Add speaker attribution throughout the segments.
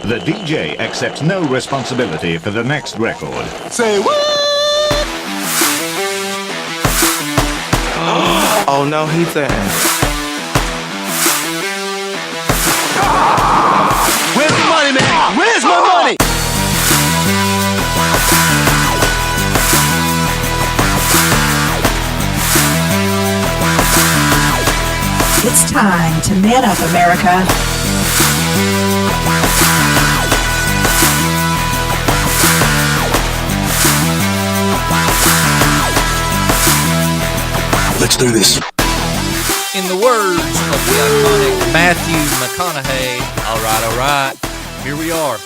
Speaker 1: The DJ accepts no responsibility for the next record.
Speaker 2: Say what?
Speaker 3: Oh no, he didn't.
Speaker 2: Where's the money, man? Where's my money?
Speaker 4: It's time to man up, America.
Speaker 2: Let's do this.
Speaker 5: In the words of the iconic Matthew McConaughey, all right, here we are.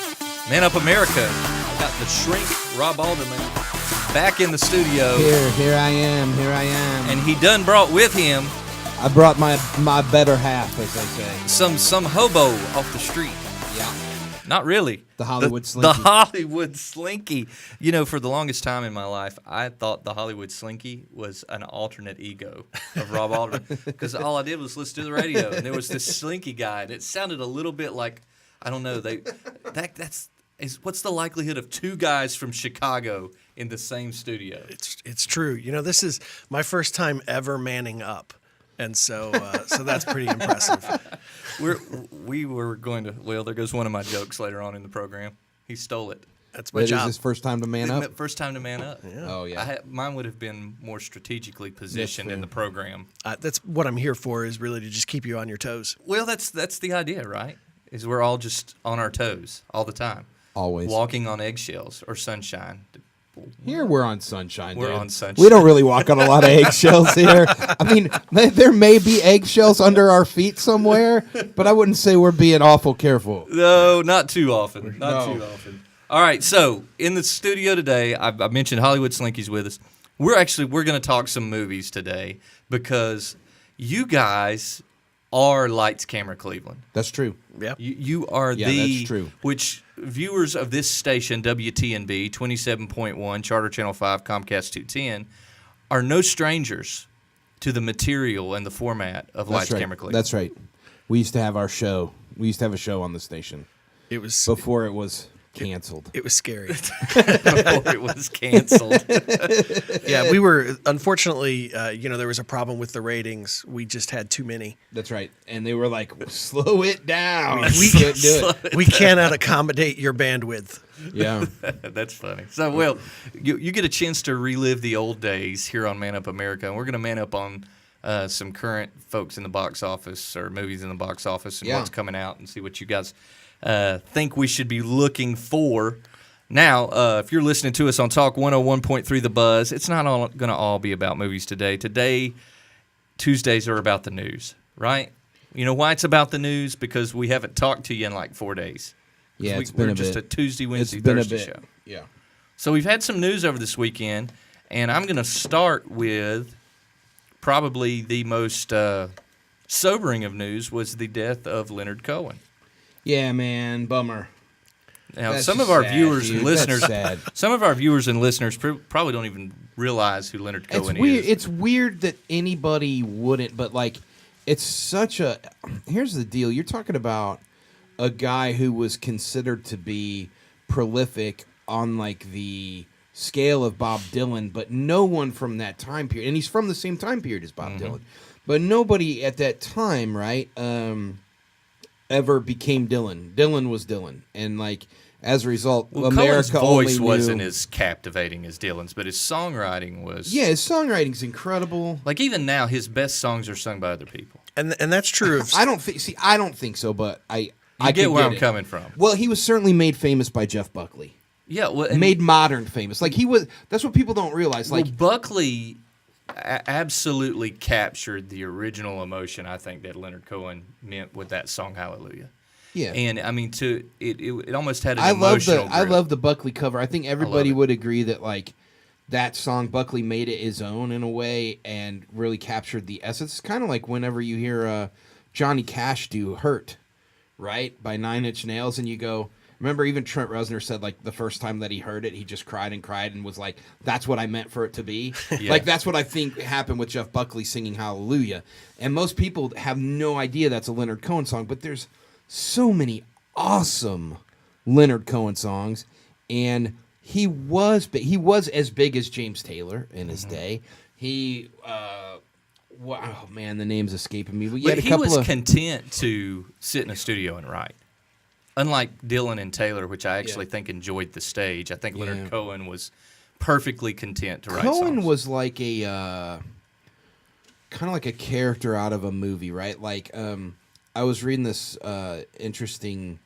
Speaker 5: Man Up America. Got the shrink, Rob Alderman, back in the studio.
Speaker 6: Here I am.
Speaker 5: And he done brought with him
Speaker 6: I brought my better half, as they say.
Speaker 5: some hobo off the street.
Speaker 6: Yeah.
Speaker 5: Not really.
Speaker 6: The Hollywood Slinky.
Speaker 5: The Hollywood Slinky. You know, for the longest time in my life, I thought the Hollywood Slinky was an alternate ego of Rob Alderman. Because all I did was listen to the radio, and there was this Slinky guy, and it sounded a little bit like, I don't know, what's the likelihood of two guys from Chicago in the same studio?
Speaker 7: It's true. You know, this is my first time ever manning up. And so that's pretty impressive.
Speaker 5: We were going to, well, there goes one of my jokes later on in the program. He stole it.
Speaker 7: That's my
Speaker 6: It is
Speaker 7: job.
Speaker 6: his first time to man up?
Speaker 5: First time to man up.
Speaker 7: Yeah.
Speaker 6: Oh, yeah.
Speaker 5: Mine would have been more strategically positioned in the program.
Speaker 7: That's what I'm here for, is really to just keep you on your toes.
Speaker 5: Well, that's the idea, right? Is we're all just on our toes all the time.
Speaker 6: Always.
Speaker 5: Walking on eggshells or sunshine.
Speaker 6: Here we're on sunshine,
Speaker 5: We're
Speaker 6: dude.
Speaker 5: on sunshine.
Speaker 6: We don't really walk on a lot of eggshells here. I mean, there may be eggshells under our feet somewhere, but I wouldn't say we're being awful careful.
Speaker 5: No, not too often. Not
Speaker 6: No.
Speaker 5: too often. All right, so in the studio today, I mentioned Hollywood Slinky's with us. We're going to talk some movies today because you guys are Lights Camera Cleveland.
Speaker 6: That's true.
Speaker 7: Yeah.
Speaker 5: You are
Speaker 6: Yeah,
Speaker 5: the
Speaker 6: that's true.
Speaker 5: which viewers of this station WTNB 27.1 Charter Channel 5 Comcast 210 are no strangers to the material and the format of Lights
Speaker 6: That's right.
Speaker 5: Camera Cleveland.
Speaker 6: That's right. We used to have our show. We used to have a show on the station
Speaker 7: It was
Speaker 6: before it was canceled.
Speaker 7: it was scary.
Speaker 5: Before it was canceled.
Speaker 7: Yeah, we were unfortunately, there was a problem with the ratings. We just had too many.
Speaker 6: That's right. And they were like, slow it down.
Speaker 7: We
Speaker 6: couldn't do it.
Speaker 7: We cannot accommodate your bandwidth.
Speaker 6: Yeah.
Speaker 5: That's funny. So, well, you get a chance to relive the old days here on Man Up America, and we're going to man up on some current folks in the box office or movies in the box office and
Speaker 6: Yeah.
Speaker 5: what's coming out and see what you guys think we should be looking for. Now, if you're listening to us on Talk 101.3 The Buzz, it's not all going to all be about movies today. Today, Tuesdays are about the news, right? You know why it's about the news? Because we haven't talked to you in like 4 days.
Speaker 6: Yeah, it's been
Speaker 5: we're
Speaker 6: a
Speaker 5: just
Speaker 6: bit.
Speaker 5: a Tuesday, Wednesday,
Speaker 6: It's been a
Speaker 5: Thursday
Speaker 6: bit.
Speaker 5: show.
Speaker 6: Yeah.
Speaker 5: So we've had some news over this weekend, and I'm going to start with probably the most sobering of news was the death of Leonard Cohen.
Speaker 6: Yeah, man. Bummer.
Speaker 5: Now,
Speaker 6: That's
Speaker 5: some
Speaker 6: just
Speaker 5: of our
Speaker 6: sad,
Speaker 5: viewers
Speaker 6: dude.
Speaker 5: and
Speaker 6: That's
Speaker 5: listeners,
Speaker 6: sad.
Speaker 5: some of our viewers and listeners probably don't even realize who Leonard
Speaker 6: It's
Speaker 5: Cohen
Speaker 6: weird.
Speaker 5: is.
Speaker 6: It's weird that anybody wouldn't, but like, it's such a. Here's the deal: you're talking about a guy who was considered to be prolific on like the scale of Bob Dylan, but no one from that time period, and he's from the same time period as Bob Dylan, but nobody at that time, right? Ever became Dylan. Dylan was Dylan, and like as a result,
Speaker 5: well,
Speaker 6: America
Speaker 5: Cohen's voice
Speaker 6: only
Speaker 5: wasn't
Speaker 6: knew.
Speaker 5: as captivating as Dylan's, but his songwriting was.
Speaker 6: Yeah, his songwriting's incredible.
Speaker 5: Like even now, his best songs are sung by other people.
Speaker 7: And that's true of
Speaker 6: I don't think so, but I
Speaker 5: You get
Speaker 6: could
Speaker 5: where I'm
Speaker 6: it.
Speaker 5: coming from.
Speaker 6: Well, he was certainly made famous by Jeff Buckley.
Speaker 5: Yeah, well, and-
Speaker 6: Made modern famous. Like he was. That's what people don't realize. Like
Speaker 5: well, Buckley absolutely captured the original emotion I think that Leonard Cohen meant with that song Hallelujah.
Speaker 6: yeah.
Speaker 5: And I mean, it almost had an
Speaker 6: I love
Speaker 5: emotional
Speaker 6: I
Speaker 5: grip.
Speaker 6: love the Buckley cover. I think everybody
Speaker 5: it.
Speaker 6: would agree that like that song Buckley made it his own in a way and really captured the essence. It's kind of like whenever you hear Johnny Cash do "Hurt," right, by Nine Inch Nails, and you go. Remember, even Trent Reznor said, like, the first time that he heard it, he just cried and was like, that's what I meant for it to be.
Speaker 5: Yeah.
Speaker 6: Like, that's what I think happened with Jeff Buckley singing Hallelujah. And most people have no idea that's a Leonard Cohen song, but there's so many awesome Leonard Cohen songs, and he was as big as James Taylor in his day. He, wow, man, the name's escaping me. But,
Speaker 5: But he was content to sit in a studio and write. Unlike Dylan and Taylor, which I actually think enjoyed the stage, I think Leonard Cohen was perfectly content to write songs.
Speaker 6: Cohen was like a kind of like a character out of a movie, right? Like, I was reading this interesting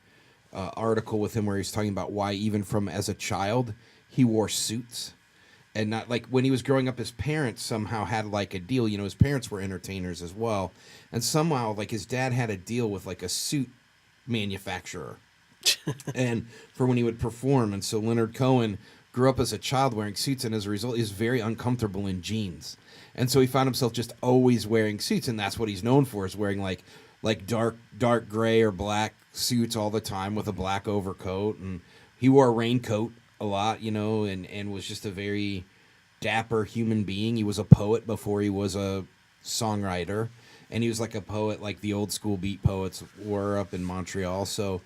Speaker 6: article with him where he's talking about why even from as a child he wore suits. And not like when he was growing up, his parents somehow had like a deal. You know, his parents were entertainers as well. And somehow like his dad had a deal with like a suit manufacturer and for when he would perform. And so Leonard Cohen grew up as a child wearing suits, and as a result, he's very uncomfortable in jeans. And so he found himself just always wearing suits, and that's what he's known for, is wearing like dark gray or black suits all the time with a black overcoat. And he wore a raincoat a lot, you know, and was just a very dapper human being. He was a poet before he was a songwriter, and he was like a poet like the old school beat poets were up in Montreal. So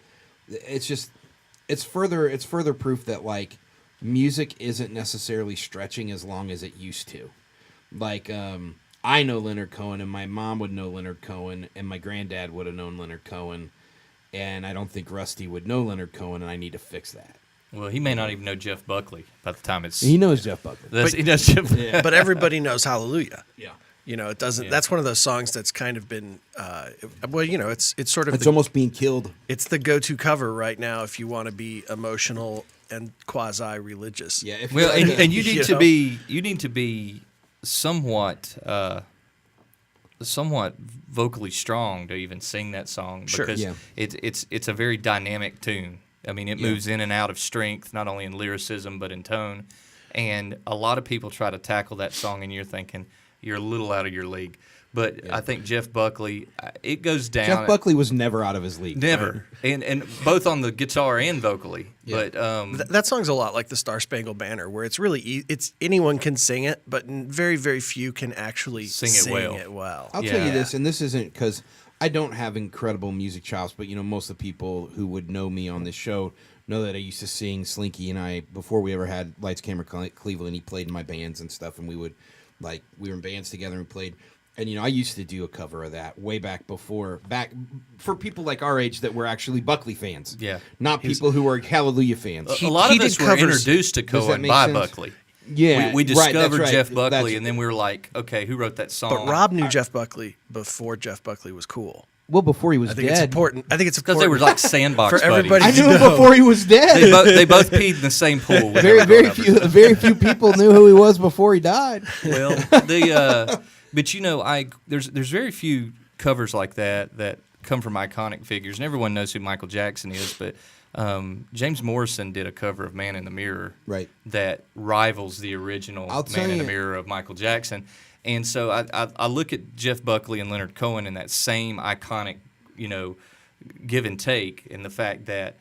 Speaker 6: it's further proof that like music isn't necessarily stretching as long as it used to. Like I know Leonard Cohen, and my mom would know Leonard Cohen, and my granddad would have known Leonard Cohen, and I don't think Rusty would know Leonard Cohen, and I need to fix that.
Speaker 5: Well, he may not even know Jeff Buckley by the time it's...
Speaker 6: He knows Jeff Buckley.
Speaker 5: He knows Jeff Buckley.
Speaker 7: But everybody knows Hallelujah.
Speaker 6: Yeah.
Speaker 7: You know, it doesn't. That's one of those songs that's kind of been, well, you know, it's sort of
Speaker 6: It's almost being killed.
Speaker 7: it's the go-to cover right now if you want to be emotional and quasi-religious.
Speaker 6: Yeah. If
Speaker 5: Well, and you need
Speaker 7: You
Speaker 5: to
Speaker 7: know?
Speaker 5: be somewhat vocally strong to even sing that song,
Speaker 7: Sure.
Speaker 5: because
Speaker 6: Yeah.
Speaker 5: it's a very dynamic tune. I mean, it moves in and out of strength, not only in lyricism but in tone. And a lot of people try to tackle that song, and you're thinking you're a little out of your league. But I think Jeff Buckley, it goes down.
Speaker 6: Jeff Buckley was never out of his league.
Speaker 5: Never, and both on the guitar and vocally.
Speaker 6: Yeah.
Speaker 5: But
Speaker 7: That song's a lot like the Star Spangled Banner, where it's really it's anyone can sing it, but very very few can actually
Speaker 5: Sing it well.
Speaker 6: I'll tell you
Speaker 5: Yeah.
Speaker 6: this, and this isn't because I don't have incredible music chops, but you know, most of the people who would know me on this show know that I used to sing. Slinky and I, before we ever had Lights Camera Cleveland, he played in my bands and stuff, and we were in bands together and played. And, you know, I used to do a cover of that way back for people like our age that were actually Buckley fans.
Speaker 5: Yeah.
Speaker 6: Not people who were Hallelujah fans.
Speaker 5: a lot
Speaker 7: he
Speaker 5: of us
Speaker 7: did
Speaker 5: were
Speaker 7: covers.
Speaker 5: introduced to
Speaker 6: Does that
Speaker 5: Cohen
Speaker 6: make
Speaker 5: by
Speaker 6: sense?
Speaker 5: Buckley.
Speaker 6: Yeah.
Speaker 5: We
Speaker 6: right, that's
Speaker 5: discovered
Speaker 6: right.
Speaker 5: Jeff Buckley,
Speaker 6: That's-
Speaker 5: and then we were like, okay, who wrote that song?
Speaker 7: But Rob knew Jeff Buckley before Jeff Buckley was cool.
Speaker 6: well, before he was
Speaker 7: I think
Speaker 6: dead.
Speaker 7: it's important. I think it's
Speaker 5: because
Speaker 7: important
Speaker 5: they were like sandbox
Speaker 7: for everybody.
Speaker 6: I
Speaker 5: buddies.
Speaker 6: knew him
Speaker 7: No.
Speaker 6: before he was dead.
Speaker 5: They both peed in the same pool. when they
Speaker 6: very,
Speaker 5: were
Speaker 6: very
Speaker 5: growing up.
Speaker 6: few, very few people knew who he was before he died.
Speaker 5: Well, but you know, there's very few covers like that come from iconic figures, and everyone knows who Michael Jackson is. But James Morrison did a cover of "Man in the Mirror,"
Speaker 6: Right.
Speaker 5: that rivals the original
Speaker 6: I'll tell
Speaker 5: "Man in the
Speaker 6: you-
Speaker 5: Mirror" of Michael Jackson. And so I look at Jeff Buckley and Leonard Cohen in that same iconic, you know, give and take, in the fact that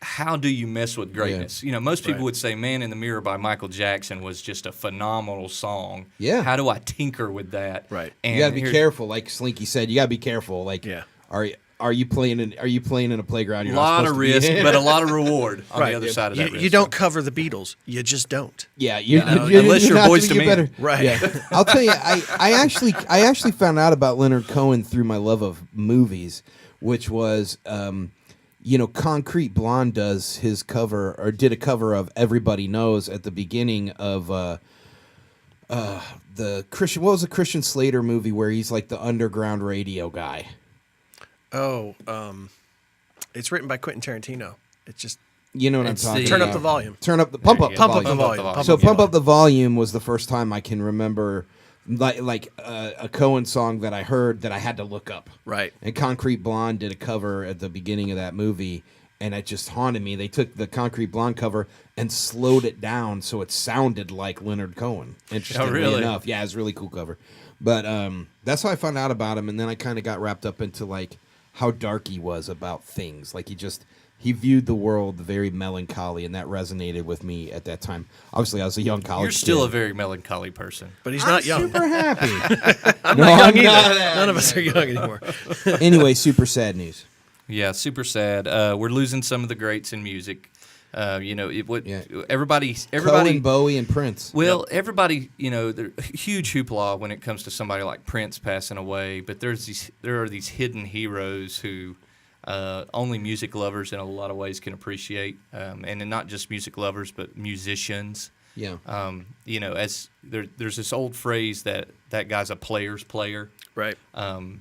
Speaker 5: how do you mess with greatness? You know, most people
Speaker 7: Right.
Speaker 5: would say "Man in the Mirror" by Michael Jackson was just a phenomenal song.
Speaker 6: Yeah.
Speaker 5: How do I tinker with that?
Speaker 7: Right.
Speaker 5: And
Speaker 6: You gotta be
Speaker 5: here-
Speaker 6: careful, like Slinky said. You gotta be careful. Like,
Speaker 7: Yeah.
Speaker 6: are you playing in a playground?
Speaker 5: A
Speaker 6: You're not
Speaker 5: lot
Speaker 6: supposed
Speaker 5: of
Speaker 6: to be
Speaker 5: risk,
Speaker 6: in?
Speaker 5: but a lot of reward on
Speaker 7: Right.
Speaker 5: the other side of that risk.
Speaker 7: You don't cover the Beatles. You just don't.
Speaker 6: Yeah, you
Speaker 5: unless you're
Speaker 6: not
Speaker 5: Boyz
Speaker 6: gonna
Speaker 5: II
Speaker 6: get
Speaker 5: Men.
Speaker 7: Right.
Speaker 6: Yeah. I'll tell you, I actually found out about Leonard Cohen through my love of movies, which was, you know, Concrete Blonde did a cover of "Everybody Knows" at the beginning of the Christian. What was the Christian Slater movie where he's like the underground radio guy?
Speaker 7: Oh, it's written by Quentin Tarantino. It's just
Speaker 6: You know what
Speaker 5: It's
Speaker 6: I'm talking
Speaker 5: the-
Speaker 7: turn
Speaker 6: about.
Speaker 7: up the volume.
Speaker 6: Pump up the
Speaker 5: Pump
Speaker 6: volume.
Speaker 7: Pump up the volume.
Speaker 6: So Pump Up the Volume was the first time I can remember like a Cohen song that I heard that I had to look up.
Speaker 7: Right.
Speaker 6: And Concrete Blonde did a cover at the beginning of that movie, and it just haunted me. They took the Concrete Blonde cover and slowed it down so it sounded like Leonard Cohen. Interestingly
Speaker 5: really?
Speaker 6: enough. Yeah, it's a really cool cover. But that's how I found out about him, and then I kind of got wrapped up into like how dark he was about things. Like he viewed the world very melancholy, and that resonated with me at that time. Obviously, I was a young college
Speaker 5: You're still
Speaker 6: kid.
Speaker 5: a very melancholy person.
Speaker 7: But he's not young.
Speaker 6: Super happy.
Speaker 7: I'm
Speaker 6: No,
Speaker 7: not young
Speaker 6: I'm
Speaker 7: either.
Speaker 6: not.
Speaker 7: None of us are young anymore.
Speaker 6: Anyway, super sad news.
Speaker 5: Yeah, super sad. We're losing some of the greats in music. Everybody,
Speaker 6: Cohen, Bowie, and Prince.
Speaker 5: Well, everybody, there's huge hoopla when it comes to somebody like Prince passing away. But there are these hidden heroes who only music lovers in a lot of ways can appreciate, and then not just music lovers, but musicians.
Speaker 6: Yeah.
Speaker 5: As there's this old phrase that guy's a player's player.
Speaker 7: Right.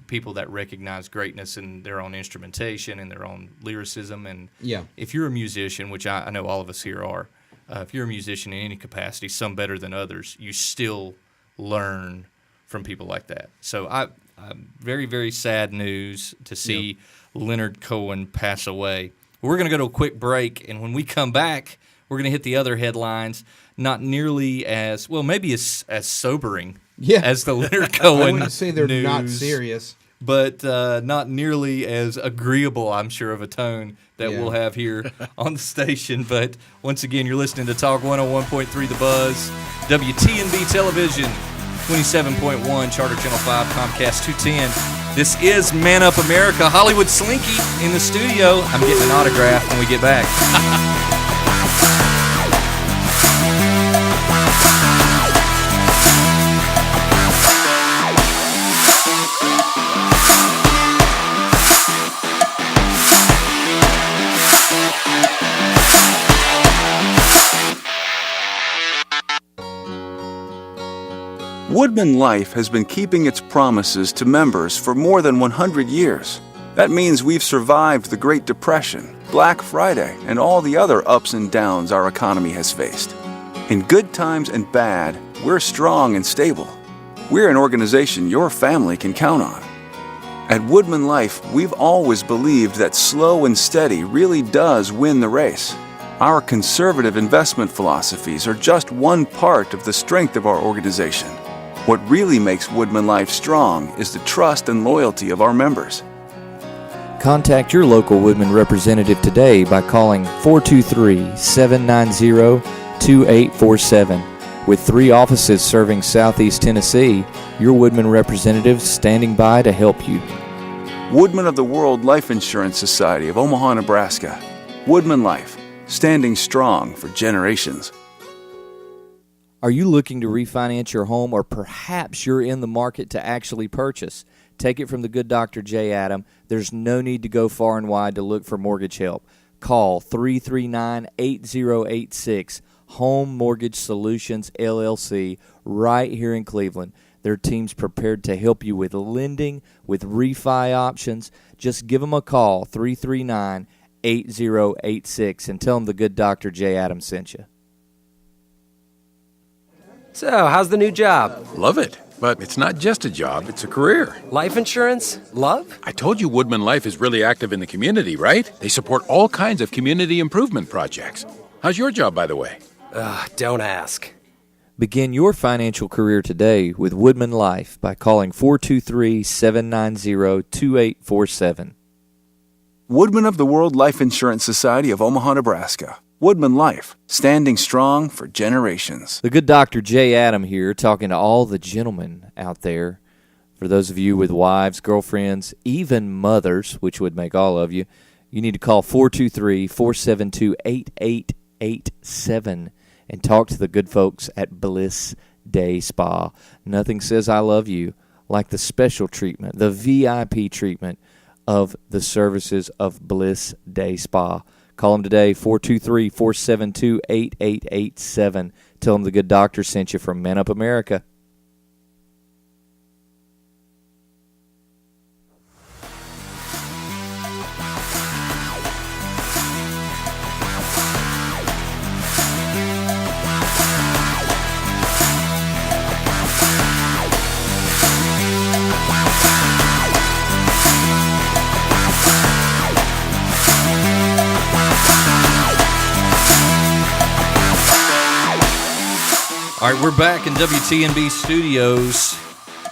Speaker 5: People that recognize greatness in their own instrumentation and their own lyricism. And
Speaker 6: Yeah.
Speaker 5: if you're a musician, which I know all of us here are, if you're a musician in any capacity, some better than others, you still learn from people like that. So I'm very, very sad news to see Leonard Cohen pass away. We're going to go to a quick break, and when we come back, we're going to hit the other headlines. Not nearly as well, maybe as sobering as the Leonard Cohen.
Speaker 6: I wouldn't say they're
Speaker 5: news,
Speaker 6: not serious,
Speaker 5: but not nearly as agreeable, I'm sure, of a tone that we'll have here on the station. But once again, you're listening to Talk 101.3 The Buzz, WTNB Television, 27.1, Charter Channel 5, Comcast 210. This is Man Up America. Hollywood Slinky in the studio. I'm getting an autograph when we get back.
Speaker 3: Woodman Life has been keeping its promises to members for more than 100 years. That means we've survived the Great Depression, Black Friday, and all the other ups and downs our economy has faced. In good times and bad, we're strong and stable. We're an organization your family can count on. At Woodman Life, we've always believed that slow and steady really does win the race. Our conservative investment philosophies are just one part of the strength of our organization. What really makes Woodman Life strong is the trust and loyalty of our members.
Speaker 8: Contact your local Woodman representative today by calling 423-790-2847. With 3 offices serving Southeast Tennessee, your Woodman representative standing by to help you.
Speaker 3: Woodman of the World Life Insurance Society of Omaha, Nebraska. Woodman Life, standing strong for generations.
Speaker 8: Are you looking to refinance your home, or perhaps you're in the market to actually purchase? Take it from the good Dr. J. Adam. There's no need to go far and wide to look for mortgage help. Call 339-8086, Home Mortgage Solutions, LLC, right here in Cleveland. Their team's prepared to help you with lending, with refi options. Just give them a call, 339-8086, and tell them the good Dr. J. Adam sent you.
Speaker 9: So, how's the new job?
Speaker 10: Love it. But it's not just a job, it's a career.
Speaker 9: Life insurance? Love?
Speaker 10: I told you Woodman Life is really active in the community, right? They support all kinds of community improvement projects. How's your job, by the way?
Speaker 9: Don't ask.
Speaker 8: Begin your financial career today with Woodman Life by calling 423-790-2847.
Speaker 3: Woodman of the World Life Insurance Society of Omaha, Nebraska. Woodman Life, standing strong for generations.
Speaker 8: The good Dr. J. Adam here, talking to all the gentlemen out there. For those of you with wives, girlfriends, even mothers, which would make all of you, you need to call 423-472-8887 and talk to the good folks at Bliss Day Spa. Nothing says I love you like the special treatment, the VIP treatment of the services of Bliss Day Spa. Call them today, 423-472-8887. Tell them the good doctor sent you from Man Up America.
Speaker 5: All right, we're back in WTNB studios.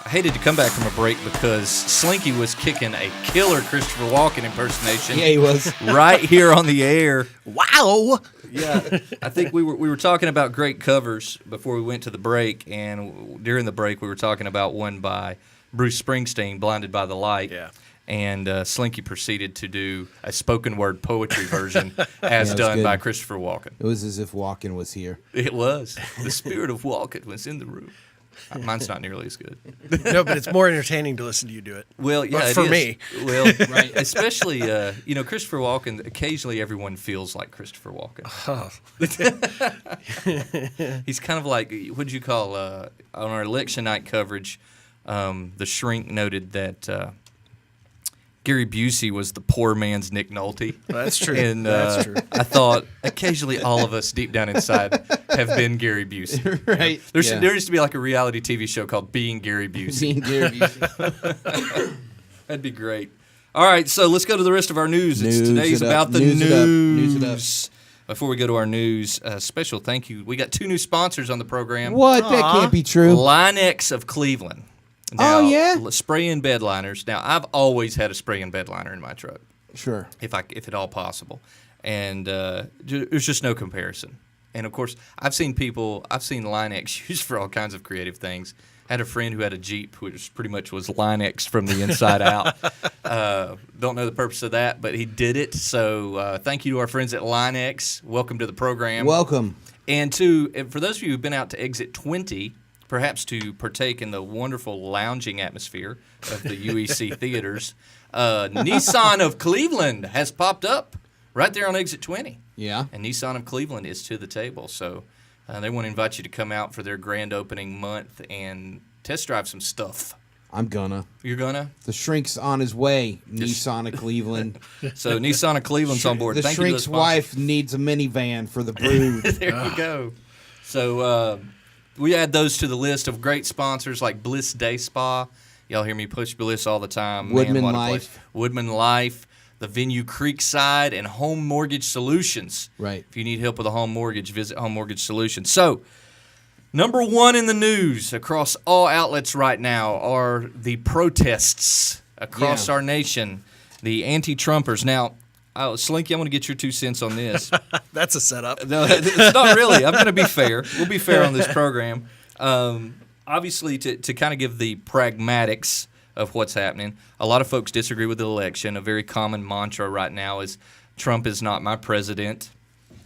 Speaker 5: I hated to come back from a break because Slinky was kicking a killer Christopher Walken impersonation.
Speaker 6: Yeah, he was.
Speaker 5: Right here on the air.
Speaker 7: Wow.
Speaker 5: Yeah, I think we were talking about great covers before we went to the break, and during the break we were talking about one by Bruce Springsteen, "Blinded by the Light."
Speaker 7: Yeah.
Speaker 5: And Slinky proceeded to do a spoken word poetry version as
Speaker 6: it was
Speaker 5: done
Speaker 6: good.
Speaker 5: by Christopher Walken.
Speaker 6: It was as if Walken was here.
Speaker 5: It was. The spirit of Walken was in the room. Mine's not nearly as good.
Speaker 7: No, but it's more entertaining to listen to you do it.
Speaker 5: Well, yeah,
Speaker 7: But
Speaker 5: it
Speaker 7: for
Speaker 5: is.
Speaker 7: me.
Speaker 5: Well, right. Especially, Christopher Walken, occasionally everyone feels like Christopher Walken. He's kind of like, what do you call, on our election night coverage, the shrink noted that Gary Busey was the poor man's Nick Nolte.
Speaker 7: That's true.
Speaker 5: And
Speaker 7: That's true.
Speaker 5: I thought occasionally all of us deep down inside have been Gary Busey.
Speaker 6: Right.
Speaker 5: There used to be like a reality TV show called Being Gary Busey.
Speaker 6: Being Gary Busey.
Speaker 5: That'd be great. All right, so let's go to the rest of our news. Today's
Speaker 6: it up.
Speaker 5: about the
Speaker 6: News
Speaker 5: news.
Speaker 6: it up. News it up.
Speaker 5: Before we go to our news, special thank you. We got 2 new sponsors on the program.
Speaker 6: What? That can't be true.
Speaker 5: Linex of Cleveland.
Speaker 6: Oh, yeah?
Speaker 5: Spray-in bed liners. Now, I've always had a spray-in bed liner in my truck,
Speaker 6: Sure.
Speaker 5: if at all possible, and there's just no comparison. And of course, I've seen Linex used for all kinds of creative things. I had a friend who had a Jeep, which pretty much was Linex from the inside out. Don't know the purpose of that, but he did it. So thank you to our friends at Linex. Welcome to the program.
Speaker 6: Welcome.
Speaker 5: And for those of you who've been out to Exit 20, perhaps to partake in the wonderful lounging atmosphere of the UEC theaters, Nissan of Cleveland has popped up right there on Exit 20.
Speaker 6: Yeah.
Speaker 5: And Nissan of Cleveland is to the table. So they want to invite you to come out for their grand opening month and test drive some stuff.
Speaker 6: I'm gonna.
Speaker 5: You're gonna?
Speaker 6: The shrink's on his way. Nissan of Cleveland.
Speaker 5: So Nissan of Cleveland's on board.
Speaker 6: The
Speaker 5: Thank you to
Speaker 6: shrink's
Speaker 5: sponsors.
Speaker 6: wife needs a minivan for the brood.
Speaker 5: There you go. So we add those to the list of great sponsors like Bliss Day Spa. Y'all hear me push Bliss all the time.
Speaker 6: Woodman
Speaker 5: what a
Speaker 6: Life.
Speaker 5: place. Woodman Life, the Venue Creekside, and Home Mortgage Solutions.
Speaker 6: Right.
Speaker 5: If you need help with a home mortgage, visit Home Mortgage Solutions. So, number 1 in the news across all outlets right now are the protests across our nation, the anti-Trumpers. Now, Slinky, I'm going to get your 2 cents on this.
Speaker 7: That's a setup.
Speaker 5: No, it's not really. I'm going to be fair. We'll be fair on this program. Obviously, to kind of give the pragmatics of what's happening, a lot of folks disagree with the election. A very common mantra right now is Trump is not my president.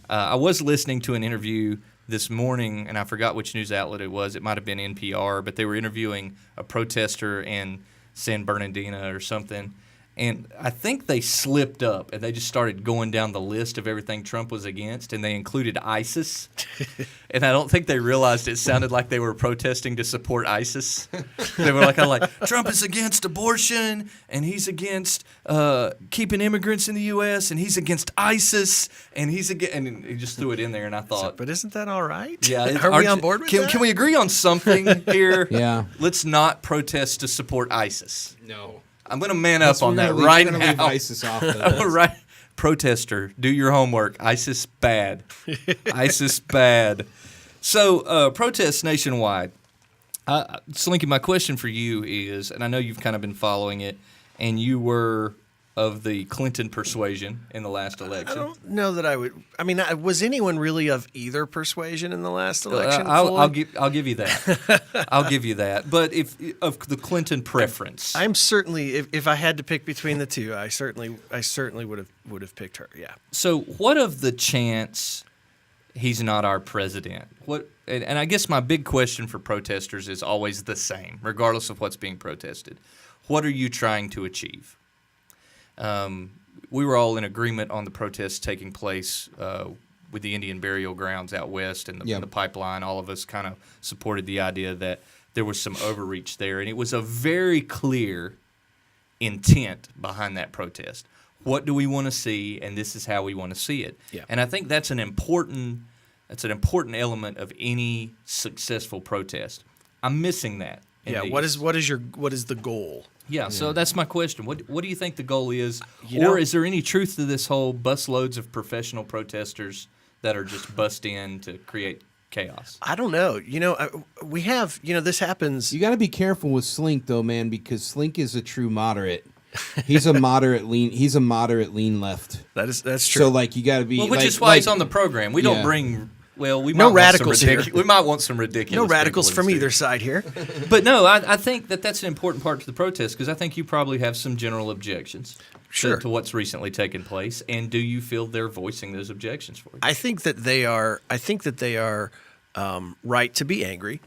Speaker 5: I was listening to an interview this morning, and I forgot which news outlet it was. It might have been NPR, but they were interviewing a protester in San Bernardino or something. And I think they slipped up, and they just started going down the list of everything Trump was against, and they included ISIS. And I don't think they realized it sounded like they were protesting to support ISIS. They were kind of like, Trump is against abortion, and he's against keeping immigrants in the U.S., and he's against ISIS, and he's against, and he just threw it in there, and I thought,
Speaker 7: But isn't that all right?
Speaker 5: yeah,
Speaker 7: Are we on board with that?
Speaker 5: Can we agree on something here?
Speaker 6: Yeah.
Speaker 5: Let's not protest to support ISIS.
Speaker 6: No.
Speaker 5: I'm going to man up on that right
Speaker 6: we're gonna
Speaker 5: now.
Speaker 6: leave ISIS off the list.
Speaker 5: Right. Protester, do your homework. ISIS bad. ISIS bad. So, protests nationwide. Slinky, my question for you is, and I know you've kind of been following it, and you were of the Clinton persuasion in the last election.
Speaker 7: I don't know that I would. I mean, was anyone really of either persuasion in the last election?
Speaker 5: I'll give you that. I'll give you that. But if of the Clinton preference,
Speaker 7: I'm certainly, if I had to pick between the two, I certainly would have picked her. Yeah.
Speaker 5: So, what of the chance he's not our president? And I guess my big question for protesters is always the same, regardless of what's being protested. What are you trying to achieve? We were all in agreement on the protests taking place with the Indian burial grounds out west and the pipeline. All of us kind of supported the idea that there was some overreach there, and it was a very clear intent behind that protest. What do we want to see, and this is how we want to see it.
Speaker 7: Yeah.
Speaker 5: And I think that's an important element of any successful protest. I'm missing that.
Speaker 7: Yeah. What is the goal?
Speaker 5: Yeah, so that's my question. What do you think the goal is?
Speaker 7: Or
Speaker 5: is there any truth to this whole busloads of professional protesters that are just bust in to create chaos?
Speaker 7: I don't know. We have, this happens.
Speaker 6: You got to be careful with Slink though, man, because Slink is a true moderate. He's a moderate lean left.
Speaker 7: That's true.
Speaker 6: So you got to be
Speaker 5: which is why he's on the program. We don't bring Well, we
Speaker 7: No
Speaker 5: might
Speaker 7: radicals here.
Speaker 5: We might want some ridiculous.
Speaker 7: No radicals
Speaker 5: people
Speaker 7: from
Speaker 5: instead.
Speaker 7: either side here.
Speaker 5: But no, I think that's an important part to the protest because I think you probably have some general objections
Speaker 7: Sure.
Speaker 5: to what's recently taken place. And do you feel they're voicing those objections for you?
Speaker 7: I think that they are. I think that they are right to be angry.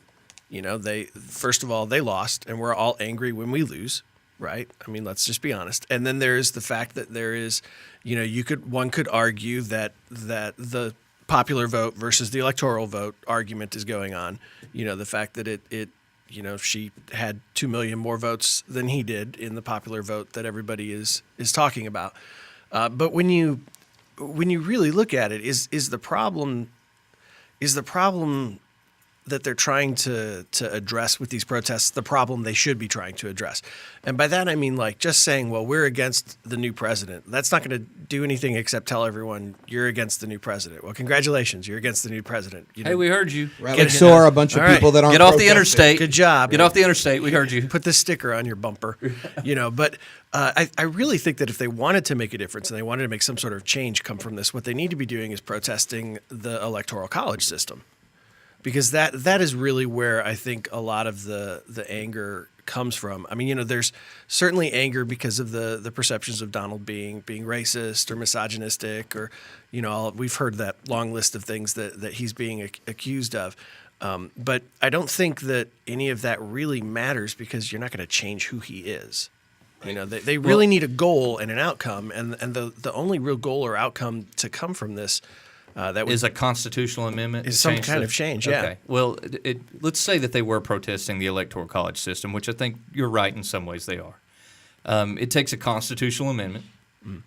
Speaker 7: You know, they first of all they lost, and we're all angry when we lose, right? I mean, let's just be honest. And then there's the fact that there is, you know, one could argue that the popular vote versus the electoral vote argument is going on. You know, the fact that it you know, she had 2 million more votes than he did in the popular vote that everybody is talking about. But when you really look at it, is the problem that they're trying to address with these protests the problem they should be trying to address? And by that I mean, like, just saying, well, we're against the new president. That's not going to do anything except tell everyone you're against the new president. Well, congratulations, you're against the new president. You know,
Speaker 5: Hey, we heard you.
Speaker 6: Right, like so are a bunch of
Speaker 7: All right.
Speaker 6: people that aren't
Speaker 5: Get off the
Speaker 6: protesting.
Speaker 5: interstate.
Speaker 7: Good job.
Speaker 5: Get off the interstate. We heard you.
Speaker 7: Put this sticker on your bumper, you know. But I really think that if they wanted to make a difference and they wanted to make some sort of change come from this, what they need to be doing is protesting the electoral college system, because that is really where I think a lot of the anger comes from. I mean, you know, there's certainly anger because of the perceptions of Donald being racist or misogynistic, or, you know, we've heard that long list of things that he's being accused of. But I don't think that any of that really matters because you're not going to change who he is. You know, they really need a goal and an outcome, and the only real goal or outcome to come from this that would,
Speaker 5: Is a constitutional amendment
Speaker 7: is
Speaker 5: to
Speaker 7: some
Speaker 5: change
Speaker 7: kind
Speaker 5: the-
Speaker 7: of change. Yeah.
Speaker 5: Okay. Well, let's say that they were protesting the electoral college system, which I think you're right in some ways they are. It takes a constitutional amendment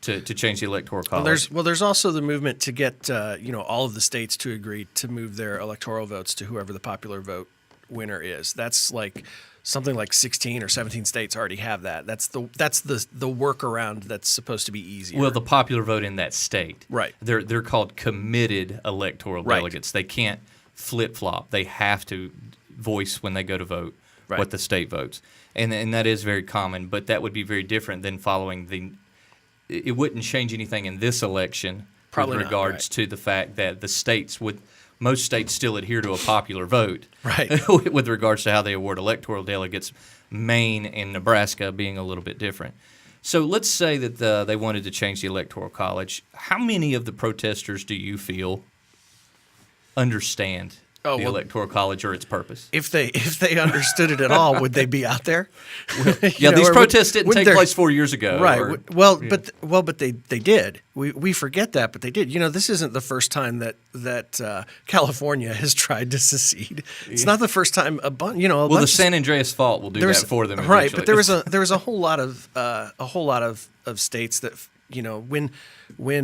Speaker 5: to change the electoral college.
Speaker 7: There's also the movement to get you know, all of the states to agree to move their electoral votes to whoever the popular vote winner is. That's like something like 16 or 17 states already have that. That's the workaround that's supposed to be easier.
Speaker 5: Well, the popular vote in that state.
Speaker 7: Right.
Speaker 5: They're called committed electoral
Speaker 7: Right.
Speaker 5: delegates. They can't flip-flop. They have to voice when they go to vote
Speaker 7: Right.
Speaker 5: what the state votes. And that is very common, but that would be very different than following the – it wouldn't change anything in this election
Speaker 7: Probably
Speaker 5: with
Speaker 7: not,
Speaker 5: regards
Speaker 7: right.
Speaker 5: to the fact that the states would – most states still adhere to a popular vote
Speaker 7: Right.
Speaker 5: with regards to how they award electoral delegates, Maine and Nebraska being a little bit different. So let's say that they wanted to change the electoral college. How many of the protesters do you feel understand
Speaker 7: Oh,
Speaker 5: the
Speaker 7: well-
Speaker 5: electoral college or its purpose?
Speaker 7: if they understood it at all, would they be out there?
Speaker 5: Yeah, these protests didn't take place 4 years ago.
Speaker 7: Right.
Speaker 5: or-
Speaker 7: But they did. We forget that, but they did. You know, this isn't the first time that California has tried to secede. It's not the first time
Speaker 5: well, the San Andreas Fault will do that for them.
Speaker 7: Right,
Speaker 5: eventually.
Speaker 7: but there was a whole lot of states that, you know, when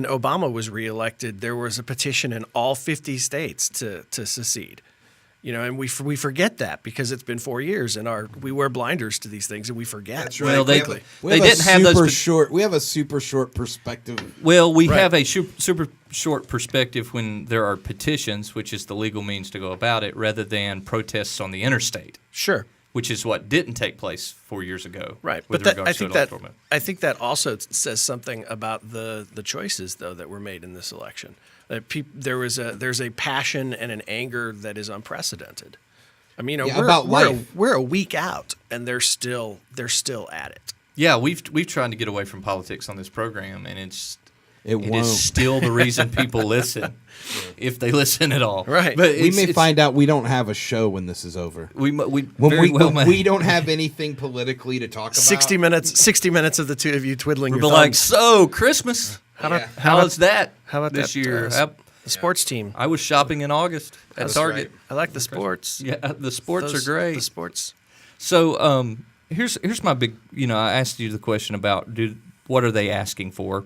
Speaker 7: Obama was reelected, there was a petition in all 50 states to secede. You know, and we forget that because it's been 4 years, and we wear blinders to these things, and we forget.
Speaker 6: That's
Speaker 5: Well,
Speaker 6: right.
Speaker 5: they
Speaker 6: We
Speaker 5: didn't have those.
Speaker 6: We have a super short perspective.
Speaker 5: Well, we
Speaker 7: Right.
Speaker 5: have a super short perspective when there are petitions, which is the legal means to go about it, rather than protests on the interstate,
Speaker 7: Sure.
Speaker 5: which is what didn't take place 4 years ago.
Speaker 7: Right,
Speaker 5: With
Speaker 7: but
Speaker 5: regards to electoral vote.
Speaker 7: I think that also says something about the choices though that were made in this election. That there's a passion and an anger that is unprecedented. I mean, you know,
Speaker 6: Yeah, about life.
Speaker 7: we're a week out, and they're still at it.
Speaker 5: Yeah, we've tried to get away from politics on this program, and it
Speaker 6: won't.
Speaker 5: is still the reason people listen, if they listen at all.
Speaker 7: Right.
Speaker 5: But
Speaker 6: We may
Speaker 5: it's-
Speaker 6: find out we don't have a show when this is over.
Speaker 5: we
Speaker 6: When
Speaker 5: very well
Speaker 6: when
Speaker 5: may.
Speaker 6: we don't have anything politically to talk about.
Speaker 7: 60 minutes of the two of you twiddling
Speaker 5: We'll
Speaker 7: your
Speaker 5: be like,
Speaker 7: thumbs.
Speaker 5: so Christmas. How was that?
Speaker 7: How about
Speaker 5: this
Speaker 7: that,
Speaker 5: year?
Speaker 7: the sports team?
Speaker 5: I was shopping in August at Target.
Speaker 7: I like the sports.
Speaker 5: Yeah, the sports
Speaker 7: Those-
Speaker 5: are great.
Speaker 7: The sports.
Speaker 5: So here's my big. You know, I asked you the question about what are they asking for,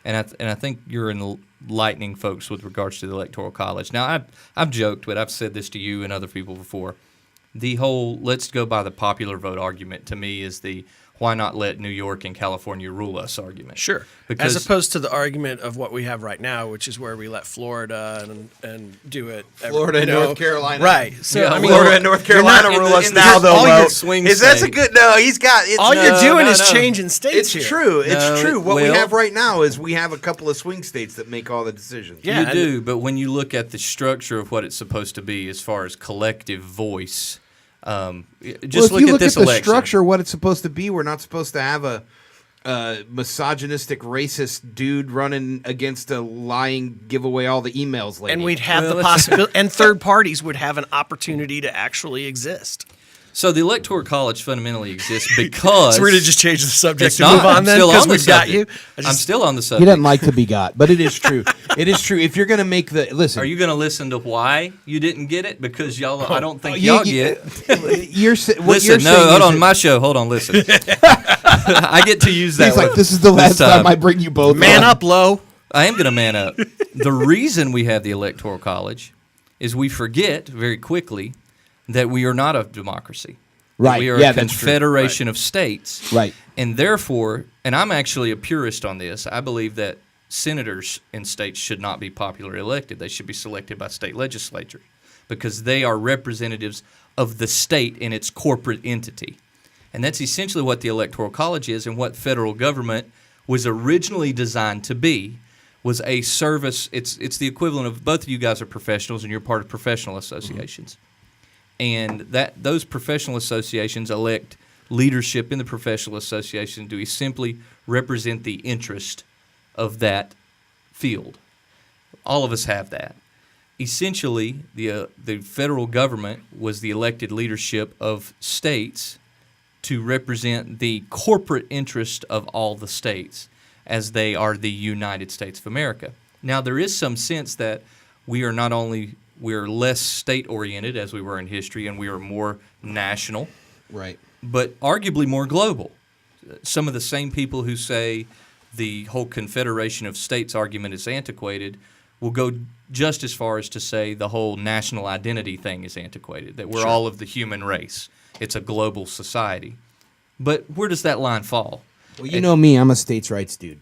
Speaker 5: and I think you're enlightening folks with regards to the electoral college. Now I've joked, but I've said this to you and other people before. The whole let's go by the popular vote argument to me is the why not let New York and California rule us argument.
Speaker 7: Sure.
Speaker 5: Because
Speaker 7: As opposed to the argument of what we have right now, which is where we let Florida and do it.
Speaker 6: Florida and North Carolina.
Speaker 7: Right. So,
Speaker 5: Yeah,
Speaker 7: I mean,
Speaker 2: Florida and North Carolina
Speaker 5: not-
Speaker 2: rule
Speaker 5: in the-
Speaker 2: us
Speaker 5: in the-
Speaker 2: now, though,
Speaker 5: all your
Speaker 2: Mo.
Speaker 5: swing
Speaker 2: Is that's a
Speaker 5: state.
Speaker 2: good? No, he's got. It's,
Speaker 7: all you're doing is
Speaker 5: no.
Speaker 7: changing states
Speaker 2: It's
Speaker 7: here.
Speaker 2: true. It's
Speaker 5: No,
Speaker 2: true. What we
Speaker 5: well-
Speaker 2: have right now is we have a couple of swing states that make all the decisions.
Speaker 7: Yeah,
Speaker 5: you
Speaker 7: and-
Speaker 5: do, but when you look at the structure of what it's supposed to be as far as collective voice, just
Speaker 6: Well, if
Speaker 5: look
Speaker 6: you
Speaker 5: at
Speaker 6: look
Speaker 5: this
Speaker 6: at the
Speaker 5: election.
Speaker 6: structure, what it's supposed to be, we're not supposed to have a misogynistic, racist dude running against a lying, give away all the emails lady.
Speaker 7: And we'd have
Speaker 5: Well,
Speaker 7: the possibility, and third parties would have an opportunity to actually exist.
Speaker 5: So the Electoral College fundamentally exists because
Speaker 7: So we're going to just change the subject
Speaker 5: it's
Speaker 7: to
Speaker 5: not.
Speaker 7: move on
Speaker 5: I'm
Speaker 7: then
Speaker 5: still
Speaker 7: because
Speaker 5: on the
Speaker 7: we've got you.
Speaker 5: subject. I'm still on the
Speaker 6: He
Speaker 5: subject.
Speaker 6: doesn't like to be got, but it is true. It is true. If you're going to make the listen,
Speaker 5: Are you going to listen to why you didn't get it? Because y'all, I don't think
Speaker 6: you-
Speaker 5: y'all
Speaker 6: you-
Speaker 5: get.
Speaker 6: you're what
Speaker 5: Listen,
Speaker 6: you're
Speaker 5: no,
Speaker 6: saying
Speaker 5: hold
Speaker 6: is
Speaker 5: on,
Speaker 6: that-
Speaker 5: my show. Hold on, listen. I get to use that.
Speaker 6: He's like,
Speaker 5: one
Speaker 6: this is the last time I bring you both.
Speaker 7: Man
Speaker 6: on.
Speaker 7: up, low.
Speaker 5: I am going to man up. The reason we have the Electoral College is we forget very quickly that we are not a democracy. That
Speaker 6: Right.
Speaker 5: We are
Speaker 6: Yeah,
Speaker 5: a
Speaker 6: that's true.
Speaker 5: confederation of states.
Speaker 6: Right.
Speaker 5: And therefore, and I'm actually a purist on this, I believe that senators in states should not be popularly elected. They should be selected by state legislatures because they are representatives of the state in its corporate entity. And that's essentially what the Electoral College is and what federal government was originally designed to be, was a service. It's the equivalent of, both of you guys are professionals and you're part of professional associations. And that those professional associations elect leadership in the professional association to simply represent the interest of that field. All of us have that. Essentially, the federal government was the elected leadership of states to represent the corporate interest of all the states as they are the United States of America. Now, there is some sense that we are not only we're less state-oriented as we were in history, and we are more national,
Speaker 6: Right.
Speaker 5: but arguably more global. Some of the same people who say the whole Confederation of States argument is antiquated will go just as far as to say the whole national identity thing is antiquated, that we're all of the human race. It's a global society. But where does that line fall?
Speaker 6: Well, you know me, I'm a states' rights dude.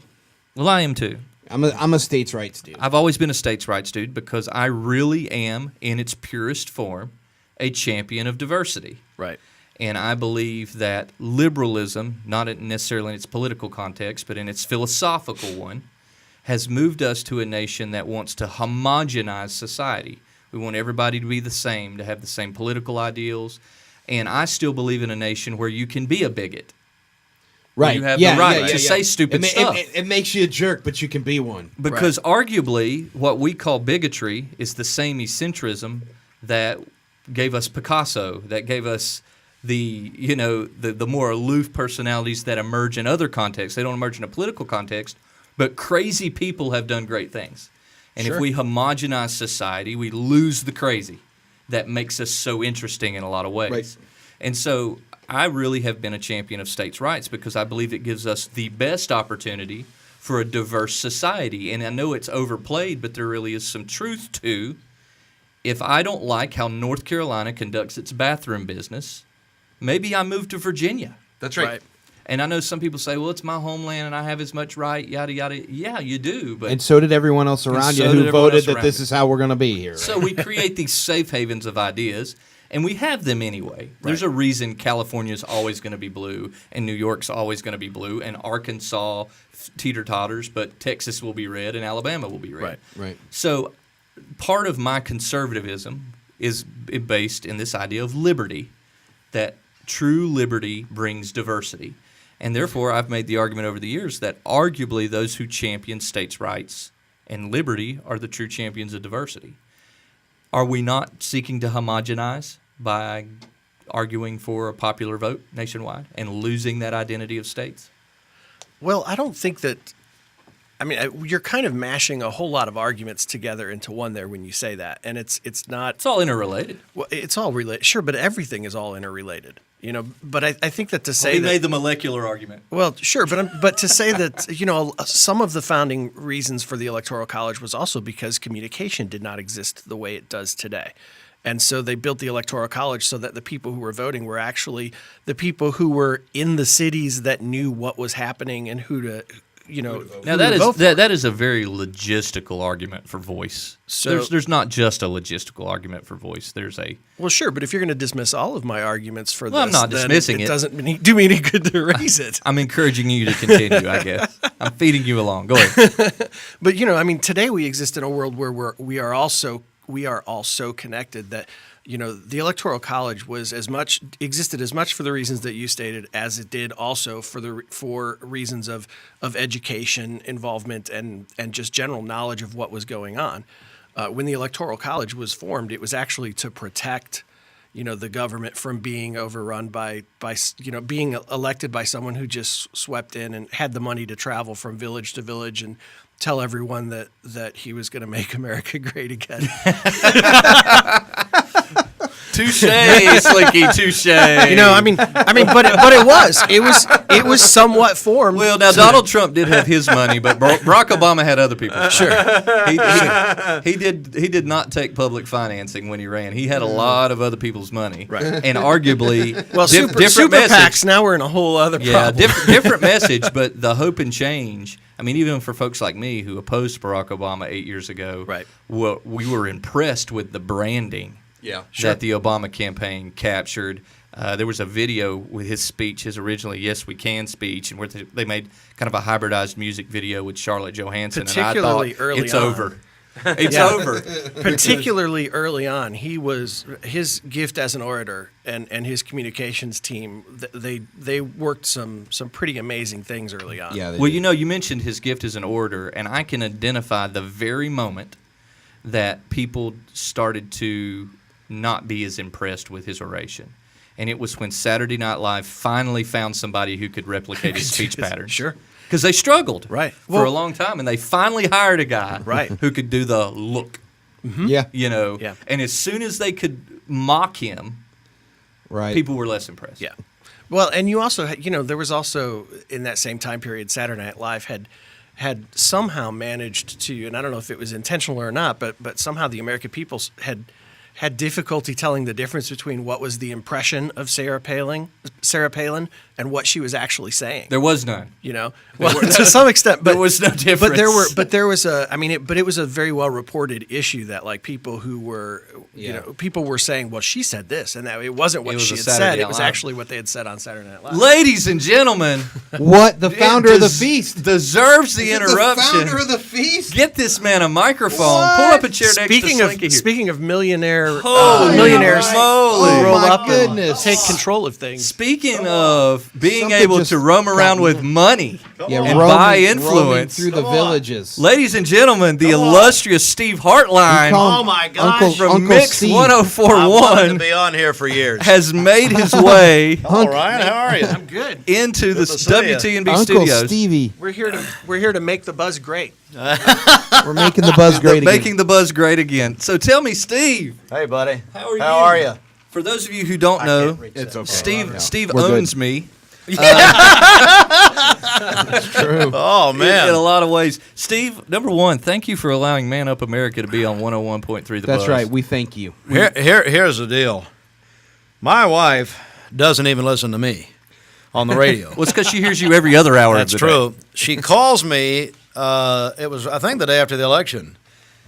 Speaker 5: Well, I am too.
Speaker 6: I'm a states' rights dude.
Speaker 5: I've always been a states' rights dude because I really am, in its purest form, a champion of diversity.
Speaker 7: Right.
Speaker 5: And I believe that liberalism, not necessarily in its political context, but in its philosophical one, has moved us to a nation that wants to homogenize society. We want everybody to be the same, to have the same political ideals. And I still believe in a nation where you can be a bigot.
Speaker 6: Right.
Speaker 5: You have the right to say stupid stuff.
Speaker 6: It makes you a jerk, but you can be one.
Speaker 5: Because arguably, what we call bigotry is the same eccentricism that gave us Picasso, that gave us the more aloof personalities that emerge in other contexts. They don't emerge in a political context, but crazy people have done great things. And if we homogenize society, we lose the crazy. That makes us so interesting in a lot of ways.
Speaker 6: Right.
Speaker 5: And so I really have been a champion of states' rights because I believe it gives us the best opportunity for a diverse society. And I know it's overplayed, but there really is some truth to, if I don't like how North Carolina conducts its bathroom business, maybe I move to Virginia.
Speaker 2: That's right.
Speaker 5: And I know some people say, well, it's my homeland and I have as much right, yada, yada. Yeah, you do. But
Speaker 6: And so did everyone else around you
Speaker 5: so did
Speaker 6: who
Speaker 5: everyone
Speaker 6: voted
Speaker 5: else
Speaker 6: that
Speaker 5: around
Speaker 6: this
Speaker 5: you.
Speaker 6: is how we're going to be here.
Speaker 5: So we create these safe havens of ideas, and we have them anyway. There's a reason California's always going to be blue, and New York's always going to be blue, and Arkansas teeter-totters, but Texas will be red, and Alabama will be red.
Speaker 6: Right.
Speaker 5: So part of my conservatism is based in this idea of liberty, that true liberty brings diversity. And therefore, I've made the argument over the years that arguably those who champion states' rights and liberty are the true champions of diversity. Are we not seeking to homogenize by arguing for a popular vote nationwide and losing that identity of states?
Speaker 7: Well, I don't think that. I mean, you're kind of mashing a whole lot of arguments together into one there when you say that, and it's not.
Speaker 5: It's all interrelated.
Speaker 7: Well, it's all related. Sure, but everything is all interrelated. But I think that to say
Speaker 5: He
Speaker 7: that,
Speaker 5: made the molecular argument.
Speaker 7: well, sure, but to say that some of the founding reasons for the Electoral College was also because communication did not exist the way it does today, And so they built the Electoral College so that the people who were voting were actually the people who were in the cities that knew what was happening and who to,
Speaker 5: Now that is a very logistical argument for voice.
Speaker 7: So
Speaker 5: there's not just a logistical argument for voice. There's a
Speaker 7: well, sure, but if you're going to dismiss all of my arguments for
Speaker 5: Well,
Speaker 7: this,
Speaker 5: I'm not
Speaker 7: then
Speaker 5: dismissing
Speaker 7: it
Speaker 5: it.
Speaker 7: doesn't do me any good to raise it.
Speaker 5: I'm encouraging you to continue. I guess I'm feeding you along. Go ahead.
Speaker 7: But today we exist in a world where we are all so connected that the Electoral College existed as much for the reasons that you stated as it did also for reasons of education, involvement, and just general knowledge of what was going on. When the Electoral College was formed, it was actually to protect the government from being overrun by being elected by someone who just swept in and had the money to travel from village to village and tell everyone that he was going to make America great again.
Speaker 5: Touche, Slinky, touche.
Speaker 7: But it was somewhat formed.
Speaker 5: Well, now Donald Trump did have his money, but Barack Obama had other people's.
Speaker 7: Sure,
Speaker 5: he did not take public financing when he ran. He had a lot of other people's money,
Speaker 7: right?
Speaker 5: And arguably,
Speaker 7: different super PACs. Now we're in a whole other problem.
Speaker 5: different message. But the hope and change. I mean, even for folks like me who opposed Barack Obama 8 years ago,
Speaker 7: right?
Speaker 5: We were impressed with the branding.
Speaker 2: Yeah,
Speaker 5: that the Obama campaign captured. There was a video with his speech, his originally "Yes, We Can" speech, and where they made kind of a hybridized music video with Scarlett Johansson.
Speaker 7: Particularly
Speaker 5: and I thought,
Speaker 7: early
Speaker 5: it's
Speaker 7: on.
Speaker 5: over. It's over.
Speaker 7: Particularly early on, his gift as an orator and his communications team. They worked some pretty amazing things early on.
Speaker 6: Yeah.
Speaker 5: Well, you mentioned his gift as an orator, and I can identify the very moment that people started to not be as impressed with his oration. And it was when Saturday Night Live finally found somebody who could replicate his speech patterns.
Speaker 7: Sure.
Speaker 5: Because they struggled
Speaker 7: for
Speaker 5: a long time, and they finally hired a guy who could do the look.
Speaker 6: Mm-hmm. Yeah.
Speaker 7: Yeah.
Speaker 5: And as soon as they could mock him, people were less impressed.
Speaker 7: Yeah. Well, and you also, there was also, in that same time period, Saturday Night Live had somehow managed to, and I don't know if it was intentional or not, but somehow the American people had difficulty telling the difference between what was the impression of Sarah Palin and what she was actually saying.
Speaker 5: There was none.
Speaker 7: Well, to some extent, but
Speaker 5: there was no difference.
Speaker 7: But there was it was a very well reported issue that people who were, people were saying, well, she said this, and that it wasn't what she had said. It was actually what they had said on Saturday Night Live.
Speaker 5: Ladies and gentlemen,
Speaker 6: what the founder of the feast
Speaker 5: deserves the interruption.
Speaker 6: The founder of the feast.
Speaker 5: Get this man a microphone. Pull up a chair next to Slinky here.
Speaker 7: Speaking of millionaires
Speaker 5: moly.
Speaker 7: roll up
Speaker 6: goodness.
Speaker 7: and take control of things.
Speaker 5: Speaking of being
Speaker 6: Something
Speaker 5: able
Speaker 6: just
Speaker 5: to roam around with money and buy influence,
Speaker 6: through the villages.
Speaker 5: ladies and gentlemen, the illustrious Steve Hartline
Speaker 2: Oh my gosh!
Speaker 5: from
Speaker 6: Uncle
Speaker 5: Mix
Speaker 6: Steve.
Speaker 2: I wanted to
Speaker 5: 1041
Speaker 2: be on here for years.
Speaker 5: has made his way
Speaker 2: All right, how are you?
Speaker 7: I'm good.
Speaker 5: into the
Speaker 2: to see ya.
Speaker 5: WTNB
Speaker 6: Uncle
Speaker 5: studios.
Speaker 6: Stevie.
Speaker 7: We're here to make the buzz great.
Speaker 6: We're making the buzz great again.
Speaker 5: Making the buzz great again. So tell me, Steve,
Speaker 2: Hey, buddy.
Speaker 5: how
Speaker 2: How are you?
Speaker 5: For those of you who don't know,
Speaker 2: It's okay.
Speaker 5: Steve
Speaker 6: We're good.
Speaker 5: owns me.
Speaker 6: True.
Speaker 2: Oh
Speaker 5: In
Speaker 2: man.
Speaker 5: a lot of ways. Steve, number one, thank you for allowing Man Up America to be on 101.3 The
Speaker 6: That's
Speaker 5: Buzz.
Speaker 6: right. We thank you.
Speaker 11: Here's the deal. My wife doesn't even listen to me on the radio.
Speaker 5: Well, it's because she hears you every other hour
Speaker 11: That's
Speaker 5: of the
Speaker 11: true.
Speaker 5: day.
Speaker 11: She calls me. It was, I think, the day after the election,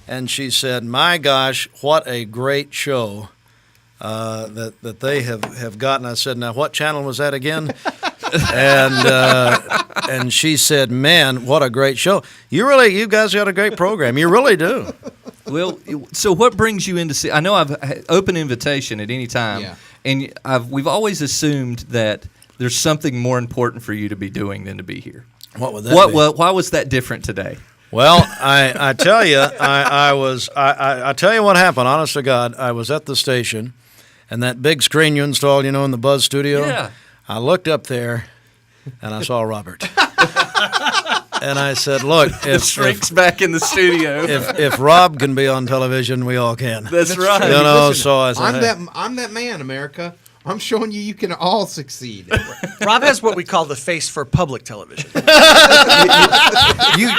Speaker 11: and she said, "My gosh, what a great show that they have gotten." I said, "Now, what channel was that again?" and she said, "Man, what a great show! You guys got a great program. You really do."
Speaker 5: Well, so what brings you into? I know I've open invitation at any time,
Speaker 6: Yeah.
Speaker 5: and we've always assumed that there's something more important for you to be doing than to be here.
Speaker 11: What would that be?
Speaker 5: Why was that different today?
Speaker 11: Well, I tell you, I tell you what happened. Honest to God, I was at the station, and that big screen you installed, in the Buzz studio.
Speaker 5: Yeah.
Speaker 11: I looked up there, and I saw Robert, and I said, "Look,
Speaker 5: Shrinks back in the studio.
Speaker 11: if Rob can be on television, we all can."
Speaker 5: That's right.
Speaker 11: So I said, "Hey."
Speaker 6: I'm that man, America. I'm showing you can all succeed.
Speaker 7: Rob has what we call the face for public television.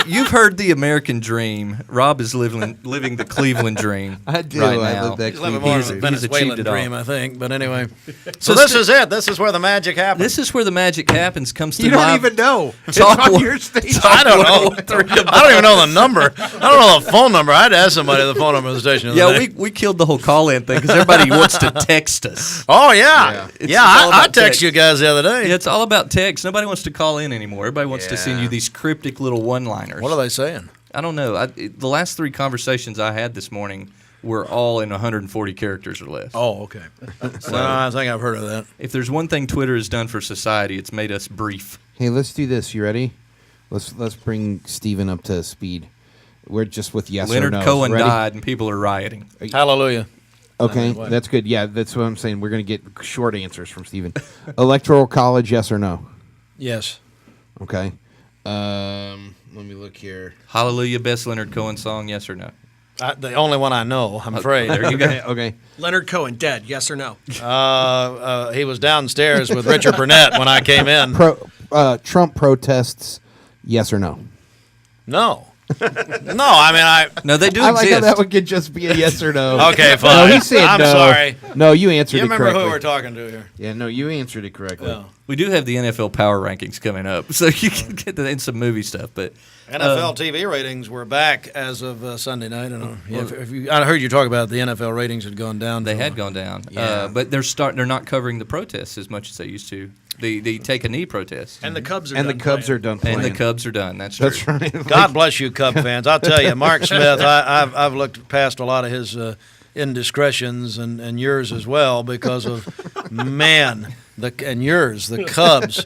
Speaker 5: You've heard the American dream. Rob is living the Cleveland dream.
Speaker 6: I do.
Speaker 5: Right
Speaker 6: I
Speaker 5: now.
Speaker 6: live that
Speaker 11: He's living
Speaker 6: Cleveland
Speaker 11: more
Speaker 5: He's-
Speaker 11: of a
Speaker 5: he's
Speaker 11: Venezuelan
Speaker 5: achieved it all.
Speaker 11: dream, I think. But anyway, so this is it. This is where the magic happens.
Speaker 5: This is where the magic happens. Comes to
Speaker 6: You don't
Speaker 5: live.
Speaker 6: even know. It's
Speaker 5: Talk
Speaker 6: on
Speaker 5: one-
Speaker 6: your station.
Speaker 11: I don't know. I don't even know the number. I don't know the phone number. I'd ask somebody the phone number of the station. the other
Speaker 5: Yeah,
Speaker 11: day.
Speaker 5: we killed the whole call-in thing because everybody wants to text us.
Speaker 11: Oh yeah,
Speaker 5: It's
Speaker 11: yeah.
Speaker 5: all
Speaker 11: I
Speaker 5: about
Speaker 11: text
Speaker 5: text.
Speaker 11: you guys the other day.
Speaker 5: Yeah, it's all about text. Nobody wants to call in anymore. Everybody wants to send you these cryptic little one-liners.
Speaker 11: What are they saying?
Speaker 5: I don't know. The last 3 conversations I had this morning were all in 140 characters or less.
Speaker 11: Oh, okay. I think I've heard of that.
Speaker 5: If there's one thing Twitter has done for society, it's made us brief.
Speaker 6: Hey, let's do this. You ready? Let's bring Steven up to speed. We're just with yes
Speaker 5: Leonard
Speaker 6: or no.
Speaker 5: Cohen
Speaker 6: Ready?
Speaker 5: died and people are rioting.
Speaker 11: Hallelujah.
Speaker 6: Okay, that's good. Yeah, that's what I'm saying. We're going to get short answers from Steven. Electoral college, yes or no?
Speaker 11: Yes.
Speaker 6: Okay. Let me look here.
Speaker 5: Hallelujah, best Leonard Cohen song, yes or no?
Speaker 11: The only one I know, I'm afraid.
Speaker 5: There you go.
Speaker 6: Okay.
Speaker 7: Leonard Cohen, dead, yes or no?
Speaker 11: He was downstairs with Richard Burnett when I came in.
Speaker 6: Trump protests, yes or no?
Speaker 11: No. No, I mean,
Speaker 5: No, they do
Speaker 6: I like
Speaker 5: exist.
Speaker 6: how that one could just be a yes or no.
Speaker 11: Okay, fine.
Speaker 6: No, he said
Speaker 11: I'm
Speaker 6: no.
Speaker 11: sorry.
Speaker 6: No, you answered
Speaker 11: You
Speaker 6: it
Speaker 11: remember
Speaker 6: correctly.
Speaker 11: who we're talking to here?
Speaker 6: Yeah, no, you answered it correctly.
Speaker 11: Yeah.
Speaker 5: We do have the NFL power rankings coming up, so you can get in some movie stuff. But
Speaker 11: NFL TV ratings were back as of Sunday night. I heard you talk about the NFL ratings had gone down.
Speaker 5: they had gone down.
Speaker 11: Yeah.
Speaker 5: But they're not covering the protests as much as they used to. The take a knee protests.
Speaker 7: And the Cubs are
Speaker 6: And the
Speaker 7: done
Speaker 6: Cubs
Speaker 7: playing.
Speaker 6: are done playing.
Speaker 5: And the Cubs are done. That's true.
Speaker 6: That's right.
Speaker 11: God bless you, Cub fans. I'll tell you, Mark Smith, I've looked past a lot of his indiscretions and yours as well because of, man, the Cubs.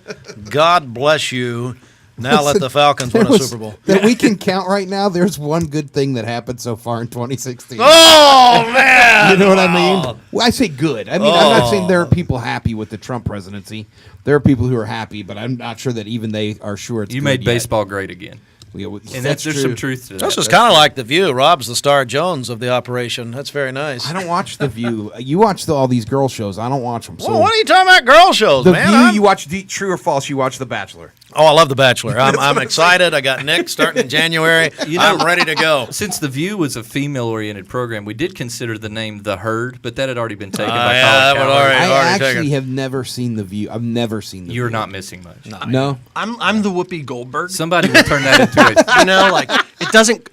Speaker 11: God bless you. Now let the Falcons win a Super Bowl.
Speaker 6: That we can count right now, there's one good thing that happened so far in 2016.
Speaker 11: Oh, man!
Speaker 6: You know what I mean? Well, I say good. I mean, I'm not saying there are
Speaker 11: Oh.
Speaker 6: people happy with the Trump presidency. There are people who are happy, but I'm not sure that even they are sure it's
Speaker 5: You
Speaker 6: good
Speaker 5: made
Speaker 6: yet.
Speaker 5: baseball great again.
Speaker 6: Yeah, well,
Speaker 5: And
Speaker 6: that's
Speaker 5: there's
Speaker 6: true.
Speaker 5: some truth to that.
Speaker 11: This is kind of like The View. Rob's the Star Jones of the operation. That's very nice.
Speaker 6: I don't watch The View. You watch all these girl shows. I don't watch them. So
Speaker 11: Well, what are you talking about girl shows,
Speaker 6: The
Speaker 11: man?
Speaker 6: View,
Speaker 11: I'm-
Speaker 6: you watch True or False, you watch The Bachelor.
Speaker 11: Oh, I love The Bachelor. I'm excited. I got Nick starting in January. I'm ready to go.
Speaker 5: Since The View was a female-oriented program, we did consider the name The Herd, but that had already been taken by
Speaker 11: yeah,
Speaker 5: college
Speaker 11: that would
Speaker 5: counselors.
Speaker 11: already-
Speaker 6: I
Speaker 11: already
Speaker 6: actually
Speaker 11: taken.
Speaker 6: have never seen The View. I've never seen The
Speaker 5: You're
Speaker 6: View.
Speaker 5: not missing much.
Speaker 6: No?
Speaker 7: I'm the Whoopi Goldberg.
Speaker 5: Somebody will turn that into a
Speaker 7: You know, like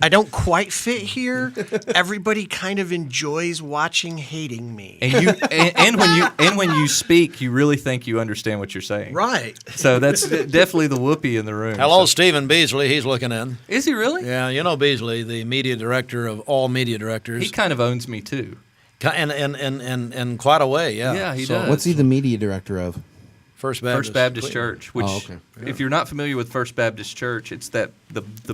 Speaker 7: I don't quite fit here. Everybody kind of enjoys watching hating me.
Speaker 5: and you and when you speak, you really think you understand what you're saying.
Speaker 7: Right.
Speaker 5: So that's definitely the whoopee in the room.
Speaker 11: Hello,
Speaker 5: So-
Speaker 11: Stephen Beasley. He's looking in.
Speaker 5: Is he really?
Speaker 11: Yeah, you know Beasley, the media director of all media directors.
Speaker 5: He kind of owns me too.
Speaker 11: In quite a way, yeah.
Speaker 5: Yeah, he does.
Speaker 6: What's he the media director of?
Speaker 11: First Baptist.
Speaker 5: First Baptist Church, which,
Speaker 6: Oh, okay.
Speaker 5: if you're not familiar with First Baptist Church, it's the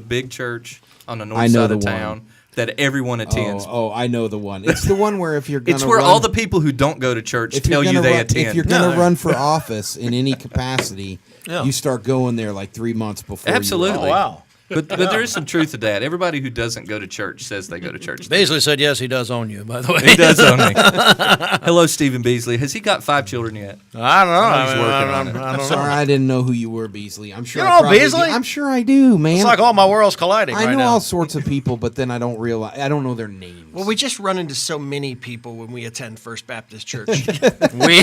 Speaker 5: big church on the
Speaker 6: I
Speaker 5: north
Speaker 6: know
Speaker 5: side
Speaker 6: the
Speaker 5: of town that everyone attends.
Speaker 6: Oh, I know the one. It's the one where if you're gonna
Speaker 5: It's where
Speaker 6: run,
Speaker 5: all the people who don't go to church
Speaker 6: if
Speaker 5: tell
Speaker 6: you're
Speaker 5: you
Speaker 6: gonna
Speaker 5: they
Speaker 6: run,
Speaker 5: attend.
Speaker 6: If you're going to run for office in any capacity,
Speaker 11: Yeah.
Speaker 6: you start going there like 3 months before. you
Speaker 5: Absolutely.
Speaker 11: Oh, wow.
Speaker 5: But there is some truth to that. Everybody who doesn't go to church says they go to church.
Speaker 11: Beasley said yes, he does own you, by the way.
Speaker 5: He does own me. Hello, Stephen Beasley. Has he got 5 children yet?
Speaker 11: I don't know.
Speaker 5: I know he's
Speaker 11: I mean,
Speaker 5: working
Speaker 11: I
Speaker 5: on it.
Speaker 11: don't know.
Speaker 6: Sorry, I didn't know who you were, Beasley. I'm sure.
Speaker 11: You
Speaker 6: I
Speaker 11: know
Speaker 6: probably
Speaker 11: Beasley?
Speaker 6: do. I'm sure I do, man.
Speaker 11: It's like all my worlds colliding
Speaker 6: I
Speaker 11: right
Speaker 6: know
Speaker 11: now.
Speaker 6: all sorts of people, but then I don't realize. I don't know their names.
Speaker 7: Well, we just run into so many people when we attend First Baptist Church.
Speaker 11: We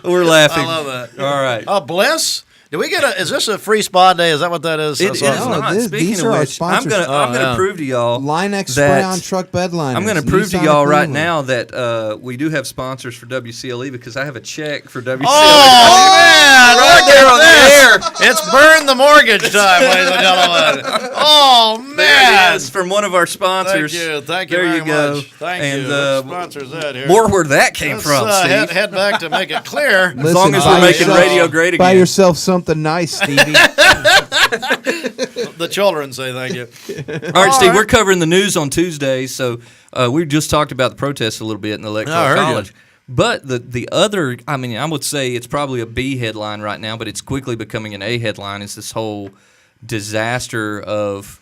Speaker 5: We're laughing.
Speaker 11: I love that.
Speaker 5: All right.
Speaker 11: Oh, Bliss? Do we get a? Is this a free spa day? Is that what that is?
Speaker 5: It
Speaker 11: That's
Speaker 5: is
Speaker 11: awesome.
Speaker 6: No,
Speaker 5: not.
Speaker 6: these
Speaker 5: Speaking
Speaker 6: are
Speaker 5: of
Speaker 6: our
Speaker 5: which, I'm
Speaker 6: sponsors.
Speaker 5: gonna
Speaker 11: yeah.
Speaker 5: prove to y'all
Speaker 6: Linex
Speaker 5: that
Speaker 6: spray on truck bed liners.
Speaker 5: I'm going to prove to
Speaker 6: Nissan
Speaker 5: y'all right
Speaker 6: Cleveland.
Speaker 5: now that we do have sponsors for WCLE because I have a check for WCLE.
Speaker 11: Oh, man! Right there on the air. It's burn the mortgage time, ladies and gentlemen. Oh,
Speaker 5: There
Speaker 11: man!
Speaker 5: it is from one of our sponsors.
Speaker 11: Thank you. Thank you
Speaker 5: There
Speaker 11: very
Speaker 5: you go.
Speaker 11: much. Thank
Speaker 5: and,
Speaker 11: you. What sponsors that here?
Speaker 5: More where that came
Speaker 11: Let's,
Speaker 5: from, Steve.
Speaker 11: head back to make it clear.
Speaker 5: As long as
Speaker 6: buy
Speaker 5: we're making
Speaker 6: yourself-
Speaker 5: radio great
Speaker 6: Buy
Speaker 5: again.
Speaker 6: yourself something nice, Stevie.
Speaker 11: The children say thank you.
Speaker 5: All right, Steve, we're covering the news on Tuesdays, so we just talked about the protests a little bit in the
Speaker 11: I
Speaker 5: Electoral
Speaker 11: heard you.
Speaker 5: College. But the other, I mean, I would say it's probably a B headline right now, but it's quickly becoming an A headline, is this whole disaster of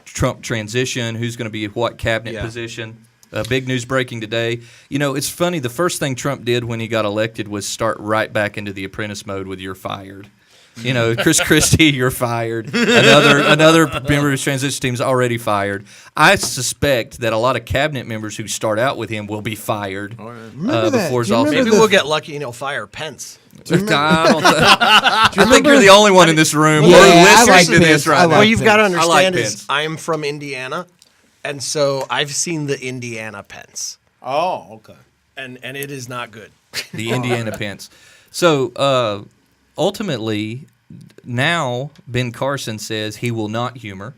Speaker 5: Trump transition, who's going to be what cabinet position. Big news breaking today. You know, it's funny. The first thing Trump did when he got elected was start right back into the apprentice mode with "you're fired." You know, Chris Christie, you're fired. Another member of his transition team's already fired. I suspect that a lot of cabinet members who start out with him will be fired before it's all.
Speaker 7: Maybe we'll get lucky and he'll fire Pence.
Speaker 5: I think you're the only one in this room
Speaker 6: Yeah, I
Speaker 5: listening
Speaker 6: like
Speaker 5: to this
Speaker 6: Pence.
Speaker 5: right
Speaker 6: I
Speaker 5: now.
Speaker 7: What you've got to
Speaker 5: I like
Speaker 7: understand
Speaker 5: Pence.
Speaker 7: is I'm from Indiana, and so I've seen the Indiana Pence,
Speaker 11: Oh, okay.
Speaker 7: and it is not good.
Speaker 5: The Indiana Pence. So ultimately, now Ben Carson says he will not humor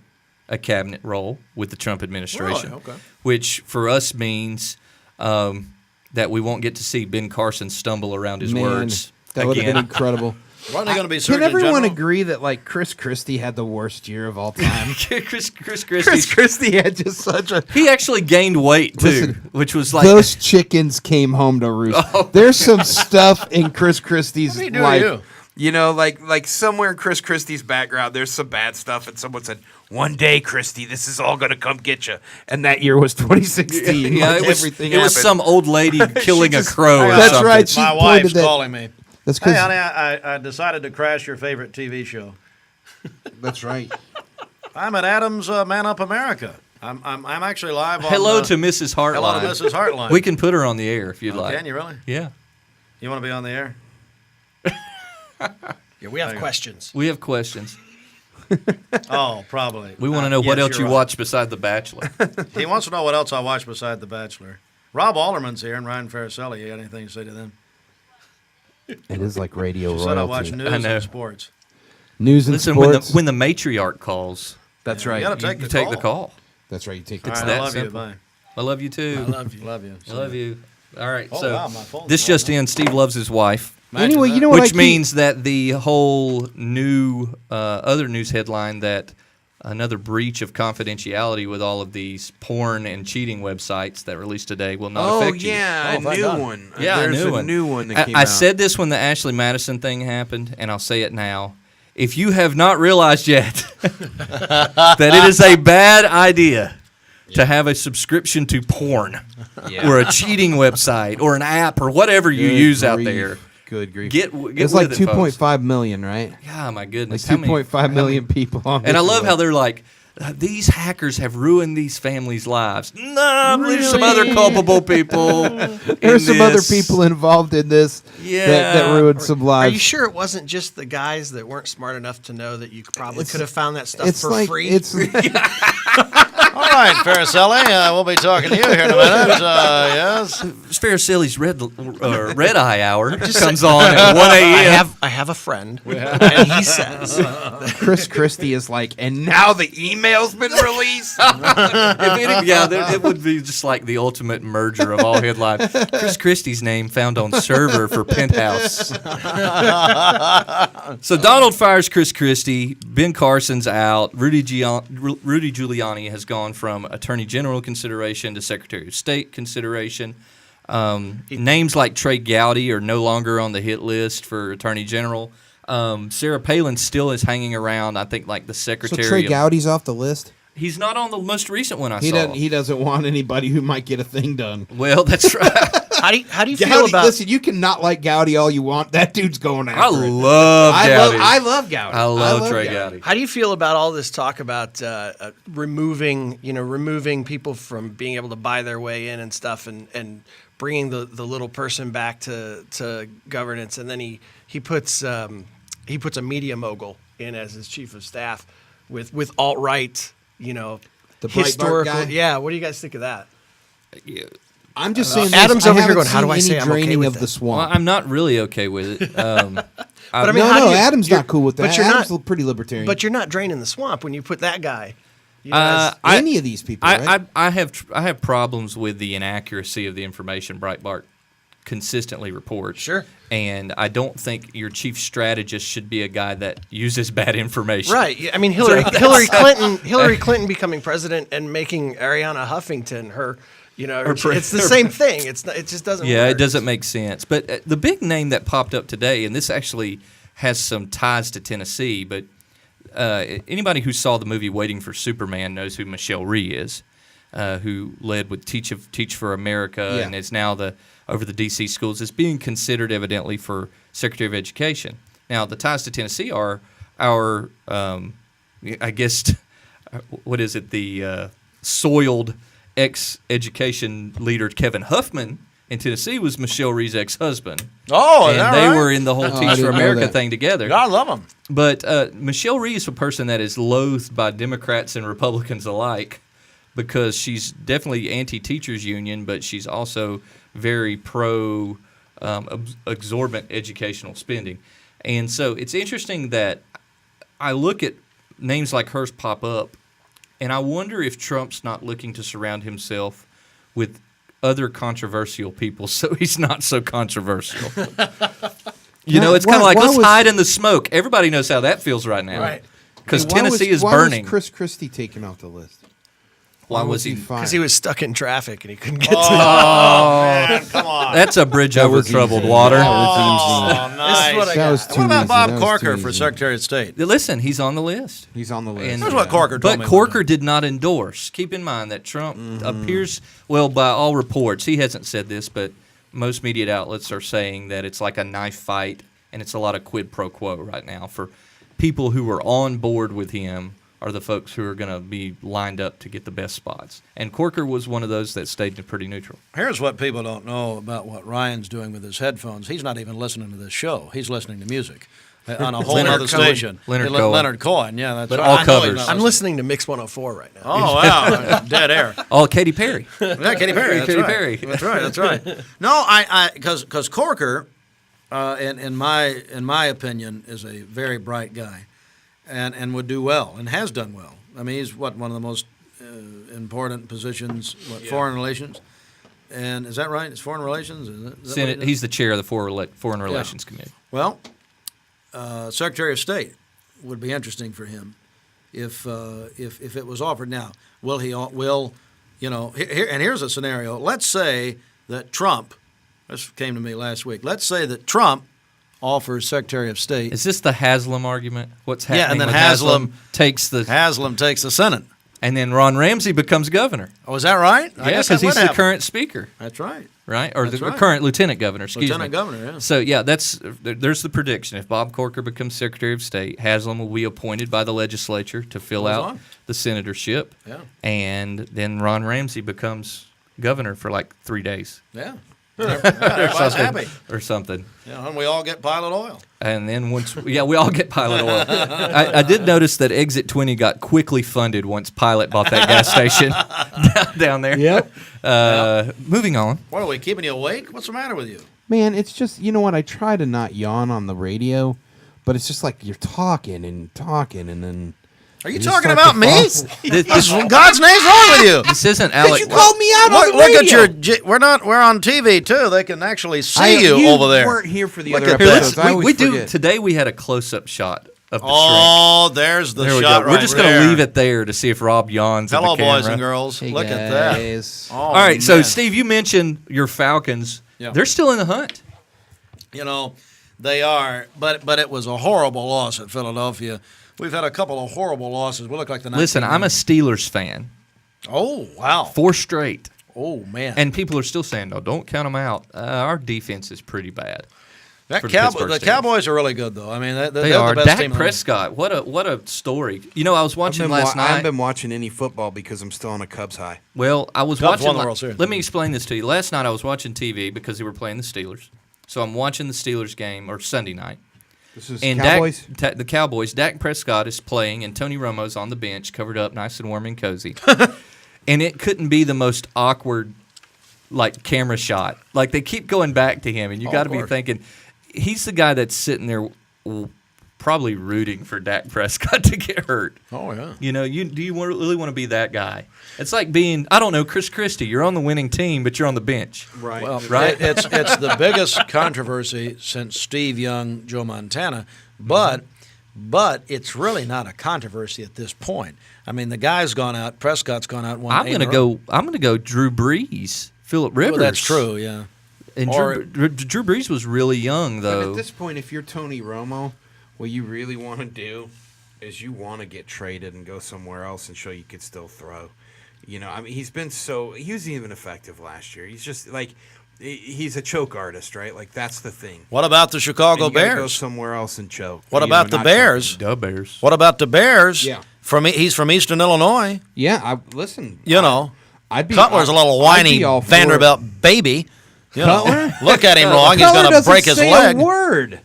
Speaker 5: a cabinet role with the Trump administration,
Speaker 11: Really? Okay.
Speaker 5: which for us means that we won't get to see Ben Carson stumble around his
Speaker 6: Man,
Speaker 5: words
Speaker 6: that would have
Speaker 5: again.
Speaker 6: been incredible.
Speaker 11: Wasn't he going to be
Speaker 6: Can
Speaker 11: Surgeon
Speaker 6: everyone
Speaker 11: General?
Speaker 6: agree that like Chris Christie had the worst year of all time?
Speaker 5: Chris
Speaker 6: Chris
Speaker 5: Christie.
Speaker 6: Christie had just such a.
Speaker 5: He actually gained weight too,
Speaker 6: Listen,
Speaker 5: which was like
Speaker 6: Those chickens came home to roost. There's some stuff in Chris Christie's
Speaker 11: What do you do to
Speaker 6: life.
Speaker 11: you?
Speaker 12: You know, like somewhere in Chris Christie's background, there's some bad stuff, and someone said, "One day, Christie, this is all gonna come get you." And that year was 2016.
Speaker 5: Yeah,
Speaker 12: like
Speaker 5: it was,
Speaker 12: everything
Speaker 5: it was
Speaker 12: happened.
Speaker 5: some old lady killing a crow. Or
Speaker 6: That's
Speaker 5: something.
Speaker 6: right. She
Speaker 11: My
Speaker 6: pointed
Speaker 11: wife's
Speaker 6: that-
Speaker 11: calling me.
Speaker 6: That's
Speaker 11: Hey,
Speaker 6: 'cause-
Speaker 11: honey, I decided to crash your favorite TV show.
Speaker 6: That's right.
Speaker 11: I'm at Adams Man Up America. I'm actually live on.
Speaker 5: Hello to Mrs. Heartline.
Speaker 11: Hello to Mrs. Heartline.
Speaker 5: We can put her on the air if you'd
Speaker 11: Oh,
Speaker 5: like.
Speaker 11: can you really?
Speaker 5: Yeah.
Speaker 11: You want to be on the air?
Speaker 7: Yeah, we have questions.
Speaker 5: We have questions.
Speaker 11: Oh, probably.
Speaker 5: We want to know what
Speaker 11: yes,
Speaker 5: else
Speaker 11: you're
Speaker 5: you
Speaker 11: right.
Speaker 5: watch beside The Bachelor.
Speaker 11: He wants to know what else I watch beside The Bachelor. Rob Alderman's here and Ryan Faricelli. You got anything to say to them?
Speaker 6: It is like radio
Speaker 11: She said I watch
Speaker 6: royalty.
Speaker 11: news
Speaker 5: I know.
Speaker 11: and sports.
Speaker 6: News and
Speaker 5: Listen,
Speaker 6: sports.
Speaker 5: when the matriarch calls,
Speaker 12: That's
Speaker 11: You
Speaker 12: right.
Speaker 11: got to take
Speaker 5: you
Speaker 11: the
Speaker 5: take
Speaker 11: call.
Speaker 5: the call.
Speaker 6: That's right. You take
Speaker 11: All
Speaker 6: the
Speaker 11: right,
Speaker 5: that
Speaker 11: I love
Speaker 5: simple.
Speaker 11: you. Bye.
Speaker 5: I love you too.
Speaker 7: I love you.
Speaker 11: Love you.
Speaker 5: I love you. All right.
Speaker 11: Oh,
Speaker 5: so
Speaker 11: wow, my phone's
Speaker 5: this just
Speaker 11: blowing up.
Speaker 5: in: Steve loves his wife.
Speaker 6: Anyway, you know what?
Speaker 5: Which means that the whole new other news headline that another breach of confidentiality with all of these porn and cheating websites that released today will not
Speaker 12: Oh
Speaker 5: affect you.
Speaker 12: yeah, a
Speaker 11: thank
Speaker 12: new
Speaker 11: God.
Speaker 12: one.
Speaker 5: Yeah,
Speaker 12: There's
Speaker 5: a new one.
Speaker 12: that came
Speaker 5: I
Speaker 12: out.
Speaker 5: said this when the Ashley Madison thing happened, and I'll say it now. If you have not realized yet that it is a bad idea to have a subscription to porn or a cheating website or an app or whatever you
Speaker 6: Good
Speaker 5: use out
Speaker 6: grief.
Speaker 5: there,
Speaker 6: Good grief.
Speaker 5: get
Speaker 6: It's
Speaker 5: with
Speaker 6: like
Speaker 5: it, folks.
Speaker 6: 2.5 million, right?
Speaker 5: Yeah, my
Speaker 6: Like
Speaker 5: goodness. How many-
Speaker 6: 2.5 million people on.
Speaker 5: And I
Speaker 6: this
Speaker 5: love
Speaker 6: one.
Speaker 5: how they're like, these hackers have ruined these families' lives. No, there's some other
Speaker 6: Really?
Speaker 5: culpable people.
Speaker 6: There's
Speaker 5: in
Speaker 6: some other
Speaker 5: this.
Speaker 6: people involved in this that
Speaker 5: Yeah.
Speaker 6: ruined some
Speaker 7: Are
Speaker 6: lives.
Speaker 7: you sure it wasn't just the guys that weren't smart enough to know that you probably
Speaker 6: It's-
Speaker 7: could have found that stuff
Speaker 6: It's
Speaker 7: for
Speaker 6: like
Speaker 7: free?
Speaker 6: it's
Speaker 11: All right, Faricelli, we'll be talking to you here in a minute. Yes.
Speaker 5: Sparacelli's red eye hour comes on at 1 a.m.
Speaker 7: I have a friend, and he says
Speaker 6: Chris Christie is like, and now the email's been released.
Speaker 5: It would be just like the ultimate merger of all headlines. Chris Christie's name found on server for Penthouse. So Donald fires Chris Christie. Ben Carson's out. Rudy Giuliani has gone from Attorney General consideration to Secretary of State consideration. Names like Trey Gowdy are no longer on the hit list for Attorney General. Sarah Palin still is hanging around. I think like the
Speaker 6: So
Speaker 5: Secretary.
Speaker 6: Trey
Speaker 5: of,
Speaker 6: Gowdy's off the list.
Speaker 5: He's not on the most recent one I
Speaker 6: He
Speaker 5: saw.
Speaker 6: doesn't. He doesn't want anybody who might get a thing done.
Speaker 5: Well, that's right.
Speaker 7: how do you feel
Speaker 6: Gowdy,
Speaker 7: about
Speaker 6: listen, you can not like Gowdy all you want. That dude's going after
Speaker 5: I
Speaker 6: it.
Speaker 5: love Gowdy.
Speaker 6: I love Gowdy.
Speaker 5: I love Trey Gowdy.
Speaker 7: how do you feel about all this talk about removing people from being able to buy their way in and stuff, and bringing the little person back to governance, and then he puts a media mogul in as his chief of staff with alt-right,
Speaker 6: The Breitbart
Speaker 7: historical.
Speaker 6: guy?
Speaker 7: Yeah, what do you guys think of that?
Speaker 6: I'm just saying.
Speaker 7: Adam's
Speaker 6: this,
Speaker 7: over
Speaker 6: I
Speaker 7: here
Speaker 6: haven't
Speaker 7: going, "How do
Speaker 6: seen
Speaker 7: I say
Speaker 6: any
Speaker 7: I'm okay
Speaker 6: draining
Speaker 7: with
Speaker 6: of
Speaker 7: it?"
Speaker 6: the swamp?
Speaker 5: Well, I'm not really okay with it.
Speaker 7: But I mean,
Speaker 6: no,
Speaker 7: how do
Speaker 6: no,
Speaker 7: you-
Speaker 6: Adam's
Speaker 7: you're-
Speaker 6: not cool with that.
Speaker 7: but you're
Speaker 6: Adam's
Speaker 7: not-
Speaker 6: pretty libertarian.
Speaker 7: But you're not draining the swamp when you put that guy. You know, as-
Speaker 6: any of these people, right?
Speaker 5: I have problems with the inaccuracy of the information Breitbart consistently reports.
Speaker 7: Sure.
Speaker 5: And I don't think your chief strategist should be a guy that uses bad information.
Speaker 7: Right. I mean, Hillary Clinton becoming president and making Ariana Huffington her, it's the same thing. It just doesn't.
Speaker 5: Yeah,
Speaker 7: work.
Speaker 5: it doesn't make sense. But the big name that popped up today, and this actually has some ties to Tennessee, but anybody who saw the movie Waiting for Superman knows who Michelle Rhee is. who led with Teach for America,
Speaker 6: Yeah.
Speaker 5: and is now over the D.C. schools, is being considered evidently for Secretary of Education. Now, the ties to Tennessee are our, I guess, what is it, the soiled ex-education leader Kevin Huffman in Tennessee was Michelle Rhee's ex-husband.
Speaker 11: Oh, is
Speaker 5: and
Speaker 11: that
Speaker 5: they
Speaker 11: right?
Speaker 5: were in the whole
Speaker 6: I
Speaker 5: Teach
Speaker 6: didn't
Speaker 5: for
Speaker 6: know
Speaker 5: America
Speaker 6: that.
Speaker 5: thing together.
Speaker 11: I love them.
Speaker 5: But Michelle Rhee is a person that is loathed by Democrats and Republicans alike because she's definitely anti-teachers union, but she's also very pro exorbitant educational spending. And so it's interesting that I look at names like hers pop up, and I wonder if Trump's not looking to surround himself with other controversial people so he's not so controversial. It's kind of like, let's hide in the smoke. Everybody knows how that feels right now.
Speaker 7: Right.
Speaker 5: Because
Speaker 6: Hey, why
Speaker 5: Tennessee is
Speaker 6: why
Speaker 5: burning.
Speaker 6: was Chris Christie taken off the list?
Speaker 5: Why was he?
Speaker 6: fired?
Speaker 7: Because he was stuck in traffic and he couldn't get to
Speaker 11: Man, come on.
Speaker 5: That's a bridge over
Speaker 6: was
Speaker 5: troubled
Speaker 6: easy.
Speaker 5: water.
Speaker 6: That was
Speaker 11: Oh, nice.
Speaker 7: what I
Speaker 6: That was too
Speaker 11: What about
Speaker 6: easy.
Speaker 11: Bob
Speaker 6: That was
Speaker 11: Corker
Speaker 6: too
Speaker 11: for
Speaker 6: easy.
Speaker 11: Secretary of State?
Speaker 5: Listen, he's on the list.
Speaker 6: He's on the list.
Speaker 5: And-
Speaker 11: That's what Corker told
Speaker 5: But
Speaker 11: me.
Speaker 5: Corker did not endorse. Keep in mind that Trump appears, well, by all reports, he hasn't said this, but most media outlets are saying that it's like a knife fight and it's a lot of quid pro quo right now for people who are on board with him are the folks who are going to be lined up to get the best spots. And Corker was one of those that stayed pretty neutral.
Speaker 11: Here's what people don't know about what Ryan's doing with his headphones. He's not even listening to this show. He's listening to music on a whole
Speaker 5: Leonard
Speaker 11: other
Speaker 5: Cohen.
Speaker 11: station.
Speaker 5: Leonard
Speaker 11: Hey,
Speaker 5: Cohen.
Speaker 11: Leonard Cohen, yeah, that's
Speaker 5: But
Speaker 11: right.
Speaker 5: all
Speaker 11: I know he's
Speaker 5: covers.
Speaker 11: not
Speaker 7: I'm
Speaker 11: listening.
Speaker 7: listening to Mix 104 right now.
Speaker 11: Oh, wow. Dead air.
Speaker 5: Oh, Katy Perry.
Speaker 11: Yeah, Katy Perry. That's
Speaker 5: Katy
Speaker 11: right.
Speaker 5: Perry.
Speaker 11: That's right. That's right. No, because Corker, in my opinion, is a very bright guy, and would do well and has done well. I mean, he's one of the most important positions, foreign relations, and is that right? It's foreign relations. Is that what
Speaker 5: Senate,
Speaker 11: it is?
Speaker 5: he's the chair of the Foreign Relations Committee.
Speaker 11: Well, Secretary of State would be interesting for him if it was offered. Now, will here, and here's a scenario. Let's say that Trump, this came to me last week. Let's say that Trump offers Secretary of State.
Speaker 5: Is this the Haslam argument? What's happening?
Speaker 11: Yeah, and then
Speaker 5: with
Speaker 11: Haslam
Speaker 5: takes the
Speaker 11: Senate.
Speaker 5: and then Ron Ramsey becomes governor.
Speaker 11: Oh, is that right? I
Speaker 5: Yeah,
Speaker 11: guess that
Speaker 5: because he's
Speaker 11: would
Speaker 5: the
Speaker 11: happen.
Speaker 5: current speaker,
Speaker 11: That's right.
Speaker 5: right? Or
Speaker 11: That's
Speaker 5: the
Speaker 11: right.
Speaker 5: current lieutenant governor. Excuse
Speaker 11: Lieutenant
Speaker 5: me.
Speaker 11: governor, yeah.
Speaker 5: So yeah, there's the prediction. If Bob Corker becomes Secretary of State, Haslam will be appointed by the legislature to fill
Speaker 11: Goes
Speaker 5: out
Speaker 11: on.
Speaker 5: the senatorship.
Speaker 11: Yeah.
Speaker 5: And then Ron Ramsey becomes governor for like 3 days.
Speaker 11: Yeah.
Speaker 5: or
Speaker 11: Everybody's
Speaker 5: something.
Speaker 11: happy.
Speaker 5: Or something.
Speaker 11: Yeah, and we all get pilot oil.
Speaker 5: And then we all get Pilot oil. I did notice that Exit 20 got quickly funded once Pilot bought that gas station down there.
Speaker 6: Yep.
Speaker 5: Moving on.
Speaker 11: What are we keeping you awake? What's the matter with you?
Speaker 6: Man, it's just, you know what? I try to not yawn on the radio, but it's just like you're talking and then.
Speaker 11: Are you
Speaker 6: just
Speaker 11: talking
Speaker 6: start
Speaker 11: about
Speaker 6: to
Speaker 11: me?
Speaker 6: fall-
Speaker 11: What's in God's name's wrong with you?
Speaker 5: This isn't Alec.
Speaker 6: You called me out on the
Speaker 11: Look
Speaker 6: radio.
Speaker 11: at your. We're on TV too. They can actually see you over there.
Speaker 6: weren't here for the
Speaker 11: Look
Speaker 6: other
Speaker 11: at
Speaker 6: episodes.
Speaker 11: this.
Speaker 6: I always
Speaker 5: we do
Speaker 6: forget.
Speaker 5: today. We had a close-up shot of the
Speaker 11: Oh, there's the
Speaker 5: shrink. There we
Speaker 11: shot
Speaker 5: go.
Speaker 11: right
Speaker 5: We're just going
Speaker 11: there.
Speaker 5: to leave it there to see if Rob yawns.
Speaker 11: Hello,
Speaker 5: at the camera.
Speaker 11: boys and girls.
Speaker 6: Hey,
Speaker 11: Look at
Speaker 6: guys.
Speaker 11: that. Oh,
Speaker 5: All right, so
Speaker 11: man.
Speaker 5: Steve, you mentioned your Falcons.
Speaker 11: Yeah.
Speaker 5: They're still in the hunt.
Speaker 11: You know, they are, but it was a horrible loss at Philadelphia. We've had a couple of horrible losses. We look like the.
Speaker 5: Listen, I'm a Steelers fan.
Speaker 11: Oh wow!
Speaker 5: 4 straight.
Speaker 11: Oh man!
Speaker 5: And people are still saying, "No, don't count them out." Our defense is pretty bad.
Speaker 11: That
Speaker 5: for the
Speaker 11: Cowboy,
Speaker 5: Pittsburgh
Speaker 11: the
Speaker 5: Steelers.
Speaker 11: Cowboys are really good, though. I mean,
Speaker 5: They
Speaker 11: they're
Speaker 5: are.
Speaker 11: the best
Speaker 5: Dak
Speaker 11: team in the league.
Speaker 5: Prescott, what a story. You know, I was watching last
Speaker 6: I haven't
Speaker 5: night.
Speaker 6: been watching any football because I'm still on a Cubs high.
Speaker 5: Well, I was
Speaker 11: Cubs
Speaker 5: watching.
Speaker 11: won the World Series.
Speaker 5: Let me explain this to you. Last night I was watching TV because they were playing the Steelers. So I'm watching the Steelers game, or Sunday night.
Speaker 6: This is
Speaker 5: And
Speaker 6: Cowboys.
Speaker 5: the Cowboys, Dak Prescott is playing, and Tony Romo's on the bench, covered up nice and warm and cozy. And it couldn't be the most awkward, like, camera shot. Like, they keep going back to him, and you got to be
Speaker 11: course.
Speaker 5: thinking, he's the guy that's sitting there probably rooting for Dak Prescott to get hurt.
Speaker 11: Oh yeah.
Speaker 5: You know, really want to be that guy? It's like being, I don't know, Chris Christie. You're on the winning team, but you're on the bench.
Speaker 6: Right.
Speaker 11: Well,
Speaker 5: Right?
Speaker 11: It's the biggest controversy since Steve Young, Joe Montana, but it's really not a controversy at this point. I mean, the guy's gone out. Prescott's gone out.
Speaker 5: I'm going to go Drew Brees, Phillip Rivers.
Speaker 11: Well, that's true. Yeah.
Speaker 5: And
Speaker 11: Or-
Speaker 5: Drew Brees was really young,
Speaker 6: But
Speaker 5: though.
Speaker 6: at this point, if you're Tony Romo, what you really want to do is you want to get traded and go somewhere else and show you could still throw.
Speaker 2: You know, I mean, he was even effective last year. He's just like, he's a choke artist, right? Like that's the thing.
Speaker 11: What about the Chicago
Speaker 2: And you gotta
Speaker 11: Bears?
Speaker 2: Go somewhere else and choke.
Speaker 11: What
Speaker 2: You
Speaker 11: about
Speaker 2: know,
Speaker 11: the
Speaker 2: not
Speaker 11: Bears?
Speaker 5: The Bears.
Speaker 11: What about the Bears?
Speaker 6: Yeah.
Speaker 11: He's from Eastern Illinois.
Speaker 6: Yeah, Listen.
Speaker 11: You know,
Speaker 6: I'd be
Speaker 11: Cutler's a little
Speaker 6: I'd be
Speaker 11: whiny
Speaker 6: all for
Speaker 11: Vanderbilt baby. You know,
Speaker 6: Cutler?
Speaker 11: look at him wrong. He's
Speaker 6: Cutler
Speaker 11: going to
Speaker 6: doesn't
Speaker 11: break his
Speaker 6: say
Speaker 11: leg.
Speaker 6: A word.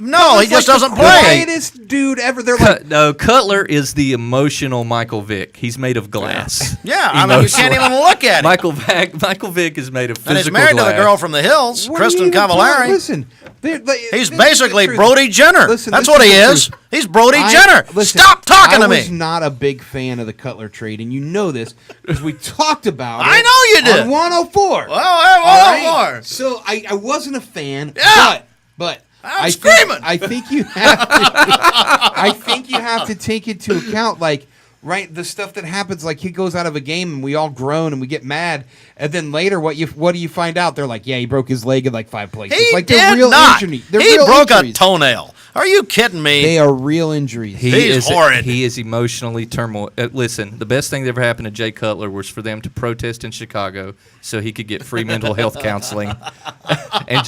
Speaker 11: No, he just doesn't play.
Speaker 6: Quietest dude ever. They're like,
Speaker 5: No, Cutler is the emotional Michael Vick. He's made of glass.
Speaker 11: Yeah, I mean, you can't even look at him.
Speaker 5: Michael Vick is made of physical
Speaker 11: And he's married
Speaker 5: glass.
Speaker 11: to the girl from the hills,
Speaker 6: what are you
Speaker 11: Kristen
Speaker 6: even talking-
Speaker 11: Cavallari.
Speaker 6: Listen,
Speaker 11: He's basically Brody Jenner.
Speaker 6: Listen,
Speaker 11: That's
Speaker 6: this
Speaker 11: what
Speaker 6: is
Speaker 11: he
Speaker 6: the
Speaker 11: is.
Speaker 6: truth.
Speaker 11: He's Brody
Speaker 6: I-
Speaker 11: Jenner.
Speaker 6: listen,
Speaker 11: Stop talking to
Speaker 6: I was
Speaker 11: me.
Speaker 6: not a big fan of the Cutler trade, and you know this because we talked about it.
Speaker 11: I know you did.
Speaker 6: On 104.
Speaker 11: Well,
Speaker 6: All right?
Speaker 11: 104.
Speaker 6: So I wasn't a fan.
Speaker 11: Yeah.
Speaker 6: But
Speaker 11: I'm screaming.
Speaker 6: I think you have to. I think you have to take into account, like, right, the stuff that happens. Like he goes out of a game and we all groan and we get mad, and then later, what do you find out? They're like, yeah, he broke his leg in like 5 places.
Speaker 11: He
Speaker 6: like
Speaker 11: did
Speaker 6: they're real
Speaker 11: not.
Speaker 6: injuries. They're
Speaker 11: He
Speaker 6: real
Speaker 11: broke
Speaker 6: injuries.
Speaker 11: a toenail. Are you kidding me?
Speaker 6: They are real injuries.
Speaker 11: He's horrid.
Speaker 5: He is emotionally turmoil. Listen, the best thing that ever happened to Jay Cutler was for them to protest in Chicago so he could get free mental health counseling. And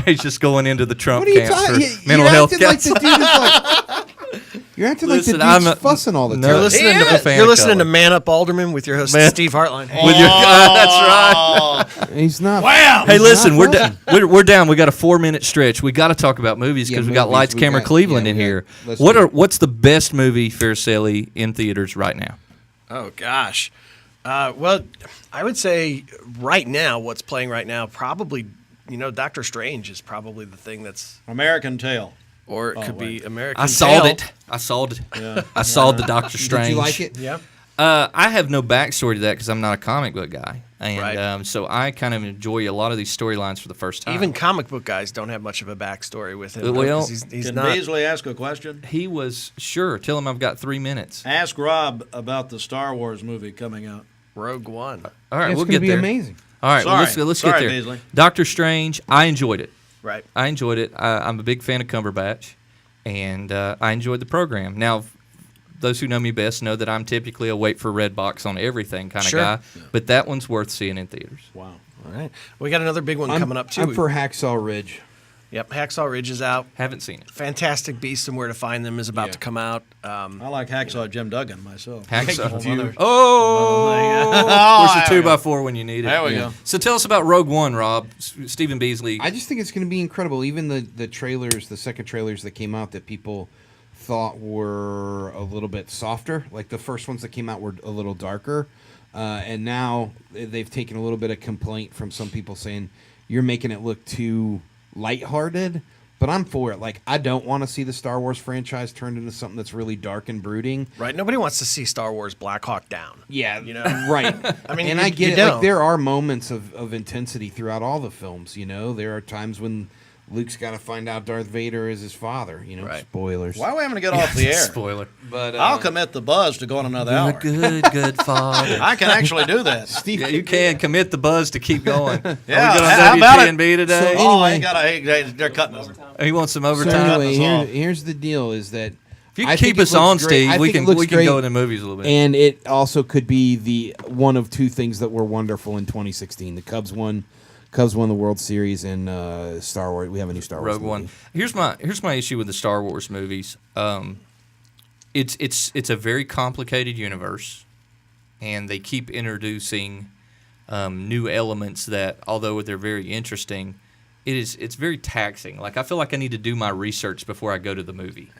Speaker 5: he's just going into the Trump
Speaker 6: What are you
Speaker 5: camps for
Speaker 6: talking?
Speaker 5: mental health
Speaker 6: acting like the
Speaker 5: counseling.
Speaker 6: dude is like. You're acting
Speaker 5: Listen,
Speaker 6: like the dude's
Speaker 5: I'm a-
Speaker 6: fussing all the time.
Speaker 5: No,
Speaker 7: You're listening,
Speaker 5: I'm a fan
Speaker 7: you're
Speaker 5: of
Speaker 7: listening to
Speaker 5: Cutler.
Speaker 7: Man Up Alderman with your host
Speaker 5: Man-
Speaker 7: Steve Hartline.
Speaker 5: With your, that's right.
Speaker 6: He's not.
Speaker 11: Wham!
Speaker 5: Hey,
Speaker 6: he's
Speaker 5: listen,
Speaker 6: not
Speaker 5: we're
Speaker 6: fussing.
Speaker 5: down. We're down. We got a 4-minute stretch. We got to talk about movies because
Speaker 6: Yeah,
Speaker 5: we got
Speaker 6: movies.
Speaker 5: Lights,
Speaker 6: We
Speaker 5: Camera,
Speaker 6: got-
Speaker 5: Cleveland
Speaker 6: yeah,
Speaker 5: in
Speaker 6: we got-
Speaker 5: here.
Speaker 6: let's do it.
Speaker 5: What's the best movie, Fairselly, in theaters right now?
Speaker 7: Oh gosh. Well, I would say right now, what's playing right now, probably, Doctor Strange is probably the thing that's,
Speaker 11: American Tail.
Speaker 7: or it could be American.
Speaker 5: I saw it. I saw it. I saw the Doctor Strange.
Speaker 6: Did you like it?
Speaker 7: Yeah.
Speaker 5: I have no backstory to that because I'm not a comic book guy, and
Speaker 7: Right.
Speaker 5: So I kind of enjoy a lot of these storylines for the first time.
Speaker 7: Even comic book guys don't have much of a backstory with him.
Speaker 5: Well,
Speaker 7: 'cause he's
Speaker 11: Can
Speaker 7: not.
Speaker 11: Beasley ask a question?
Speaker 5: he was sure. Tell him I've got 3 minutes.
Speaker 11: Ask Rob about the Star Wars movie coming out.
Speaker 7: Rogue One.
Speaker 5: All right,
Speaker 6: It's
Speaker 5: we'll
Speaker 6: gonna
Speaker 5: get
Speaker 6: be
Speaker 5: there.
Speaker 6: amazing.
Speaker 5: All right, well,
Speaker 11: Sorry.
Speaker 5: let's
Speaker 11: Sorry,
Speaker 5: get there.
Speaker 11: Beasley.
Speaker 5: Doctor Strange, I enjoyed it.
Speaker 7: Right.
Speaker 5: I enjoyed it. I'm a big fan of Cumberbatch, and I enjoyed the program. Now, those who know me best know that I'm typically a wait for red box on everything kind of
Speaker 7: Sure.
Speaker 5: guy, but that one's worth seeing in theaters.
Speaker 11: Wow.
Speaker 7: All right. We got another big one coming up too.
Speaker 6: I'm for Hacksaw Ridge.
Speaker 7: Yep. Hacksaw Ridge is out.
Speaker 5: Haven't seen it.
Speaker 7: Fantastic Beasts and Where to Find Them is about to come out.
Speaker 11: I like Hacksaw Jim Duggan myself.
Speaker 5: Hacksaw.
Speaker 11: Oh,
Speaker 5: Where's the 2x4 when you need it?
Speaker 11: There we go.
Speaker 5: So tell us about Rogue One, Rob. Stephen Beasley.
Speaker 6: I just think it's going to be incredible. Even the trailers, the second trailers that came out that people thought were a little bit softer, like the first ones that came out were a little darker, and now they've taken a little bit of complaint from some people saying you're making it look too lighthearted. But I'm for it. Like, I don't want to see the Star Wars franchise turned into something that's really dark and brooding.
Speaker 7: Right. Nobody wants to see Star Wars Black Hawk Down.
Speaker 6: Yeah,
Speaker 7: You know?
Speaker 6: right.
Speaker 7: I mean,
Speaker 6: and
Speaker 7: you-
Speaker 6: I get
Speaker 7: you
Speaker 6: it. Like,
Speaker 7: don't.
Speaker 6: there are moments of intensity throughout all the films. You know, there are times when Luke's got to find out Darth Vader is his father. You know,
Speaker 7: Right.
Speaker 6: spoilers.
Speaker 11: Why are we having to get off the air?
Speaker 5: Spoiler.
Speaker 6: But
Speaker 11: I'll commit the buzz to go on another
Speaker 5: You're a
Speaker 11: hour.
Speaker 5: good father.
Speaker 11: I can actually do that.
Speaker 6: Steve,
Speaker 5: Yeah, you can commit the buzz to keep going.
Speaker 11: Yeah,
Speaker 5: Are we
Speaker 11: how
Speaker 5: going
Speaker 11: about
Speaker 5: to
Speaker 11: it?
Speaker 5: WTNB today?
Speaker 6: So
Speaker 11: Oh, I
Speaker 6: Anyway.
Speaker 11: ain't got. They're cutting us.
Speaker 5: He wants some
Speaker 6: So
Speaker 5: overtime.
Speaker 6: anyway,
Speaker 11: off.
Speaker 6: here's the deal: is that
Speaker 5: If you
Speaker 6: I
Speaker 5: keep
Speaker 6: think it
Speaker 5: us on,
Speaker 6: looks great.
Speaker 5: Steve,
Speaker 6: I
Speaker 5: we
Speaker 6: think it
Speaker 5: can
Speaker 6: looks
Speaker 5: we can
Speaker 6: great.
Speaker 5: go into movies a little bit.
Speaker 6: And it also could be the one of two things that were wonderful in 2016. The Cubs won the World Series, and Star Wars. We have a new Star Wars
Speaker 5: Rogue One.
Speaker 6: movie.
Speaker 5: Here's my issue with the Star Wars movies. It's a very complicated universe, and they keep introducing new elements that, although they're very interesting, it's very taxing. Like, I feel like I need to do my research before I go to the movie,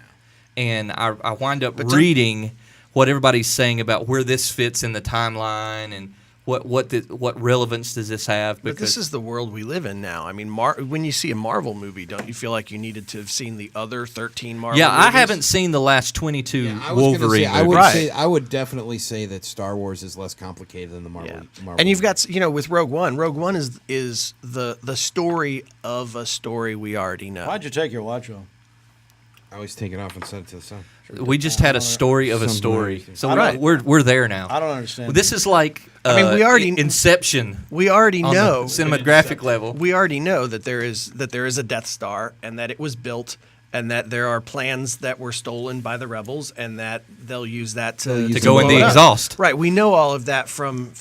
Speaker 5: and I wind up reading what everybody's saying about where this fits in the timeline and what relevance does this have?
Speaker 7: But this is the world we live in now. I mean, when you see a Marvel movie, don't you feel like you needed to have seen the other 13 Marvel movies?
Speaker 5: I haven't seen the last 22
Speaker 6: I was gonna
Speaker 5: Wolverine
Speaker 6: say,
Speaker 5: movies.
Speaker 6: I would definitely say that Star Wars is less complicated than the Marvel.
Speaker 7: And you've got, with Rogue One. Rogue One is the story of a story we already know.
Speaker 11: Why'd you take your watch off?
Speaker 6: I always take it off and set it to the side.
Speaker 5: We just had a story of a
Speaker 6: Something
Speaker 5: story,
Speaker 6: interesting.
Speaker 5: so
Speaker 11: Right.
Speaker 5: we're there now.
Speaker 11: I don't understand.
Speaker 5: This is like
Speaker 7: we already
Speaker 5: Inception.
Speaker 7: We already
Speaker 5: on
Speaker 7: know
Speaker 5: the cinematographic level.
Speaker 7: We already know that there is a Death Star and that it was built and that there are plans that were stolen by the rebels, and that they'll use that to
Speaker 5: go in
Speaker 7: blow
Speaker 5: the
Speaker 7: it up.
Speaker 5: exhaust.
Speaker 7: Right. We know all of that from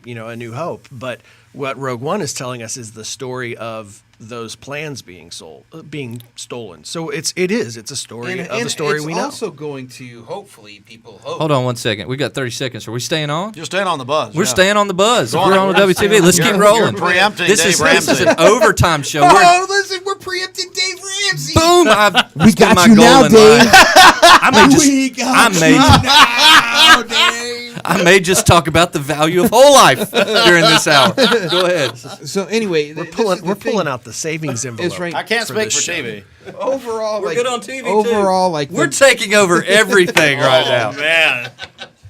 Speaker 7: A New Hope, but what Rogue One is telling us is the story of those plans being stolen. So it's a story of the story we know.
Speaker 6: It's also going to, hopefully, people hope.
Speaker 5: Hold on 1 second. We got 30 seconds. Are we staying on?
Speaker 11: You're staying on the buzz.
Speaker 5: We're
Speaker 11: yeah.
Speaker 5: staying on the buzz.
Speaker 11: Go
Speaker 5: We're
Speaker 11: on.
Speaker 5: on the WTV. Let's keep
Speaker 11: You're
Speaker 5: rolling.
Speaker 11: preempting
Speaker 5: This
Speaker 11: Dave
Speaker 5: is
Speaker 11: Ramsey.
Speaker 5: an overtime show.
Speaker 6: Oh, listen, we're preempting Dave Ramsey.
Speaker 5: Boom!
Speaker 6: We got you now, Dave.
Speaker 5: I may just talk about the value of whole life during this hour. Go ahead.
Speaker 6: So anyway,
Speaker 7: We're pulling out the savings envelope.
Speaker 6: right.
Speaker 11: I can't speak
Speaker 7: this
Speaker 11: for
Speaker 7: show.
Speaker 11: TV.
Speaker 6: Overall,
Speaker 5: We're
Speaker 6: like,
Speaker 5: good on TV too.
Speaker 6: overall, like
Speaker 5: We're taking over everything right now.
Speaker 11: Man.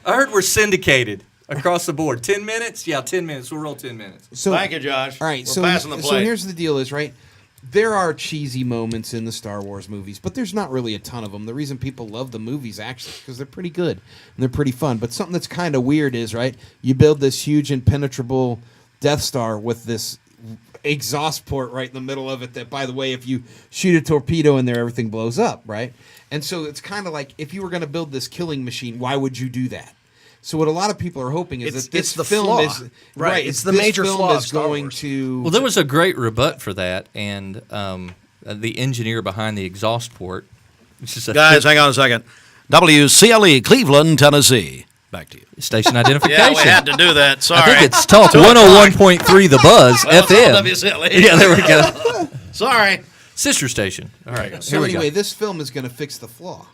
Speaker 5: I heard we're syndicated across the board. 10 minutes? Yeah, 10 minutes. We'll roll 10 minutes.
Speaker 6: So,
Speaker 11: Thank you, Josh.
Speaker 6: All right,
Speaker 11: We're passing the
Speaker 6: so
Speaker 11: plate.
Speaker 6: here's the deal: is right. There are cheesy moments in the Star Wars movies, but there's not really a ton of them. The reason people love the movies actually because they're pretty good and they're pretty fun. But something that's kind of weird is right. You build this huge impenetrable Death Star with this exhaust port right in the middle of it. That, by the way, if you shoot a torpedo in there, everything blows up, right? And so it's kind of like if you were going to build this killing machine, why would you do that? So what a lot of people are hoping is that this
Speaker 7: it's the
Speaker 6: film
Speaker 7: flaw.
Speaker 6: is
Speaker 7: Right, it's the
Speaker 6: this
Speaker 7: major
Speaker 6: film
Speaker 7: flaw of
Speaker 6: is
Speaker 7: Star
Speaker 6: going
Speaker 7: Wars.
Speaker 6: to.
Speaker 5: Well, there was a great rebut for that, and the engineer behind the exhaust port, which is a
Speaker 11: Guys, hang on a second. WCLE, Cleveland, Tennessee. Back to you.
Speaker 5: station identification.
Speaker 11: Yeah, we had to do that. Sorry.
Speaker 5: I think it's Talk 101.3 The Buzz
Speaker 11: Well, it's
Speaker 5: FM.
Speaker 11: on WCLE.
Speaker 5: Yeah, there we go.
Speaker 11: Sorry.
Speaker 5: Sister station. All right,
Speaker 6: So
Speaker 5: here we
Speaker 6: anyway,
Speaker 5: go.
Speaker 6: this film is going to fix the flaw.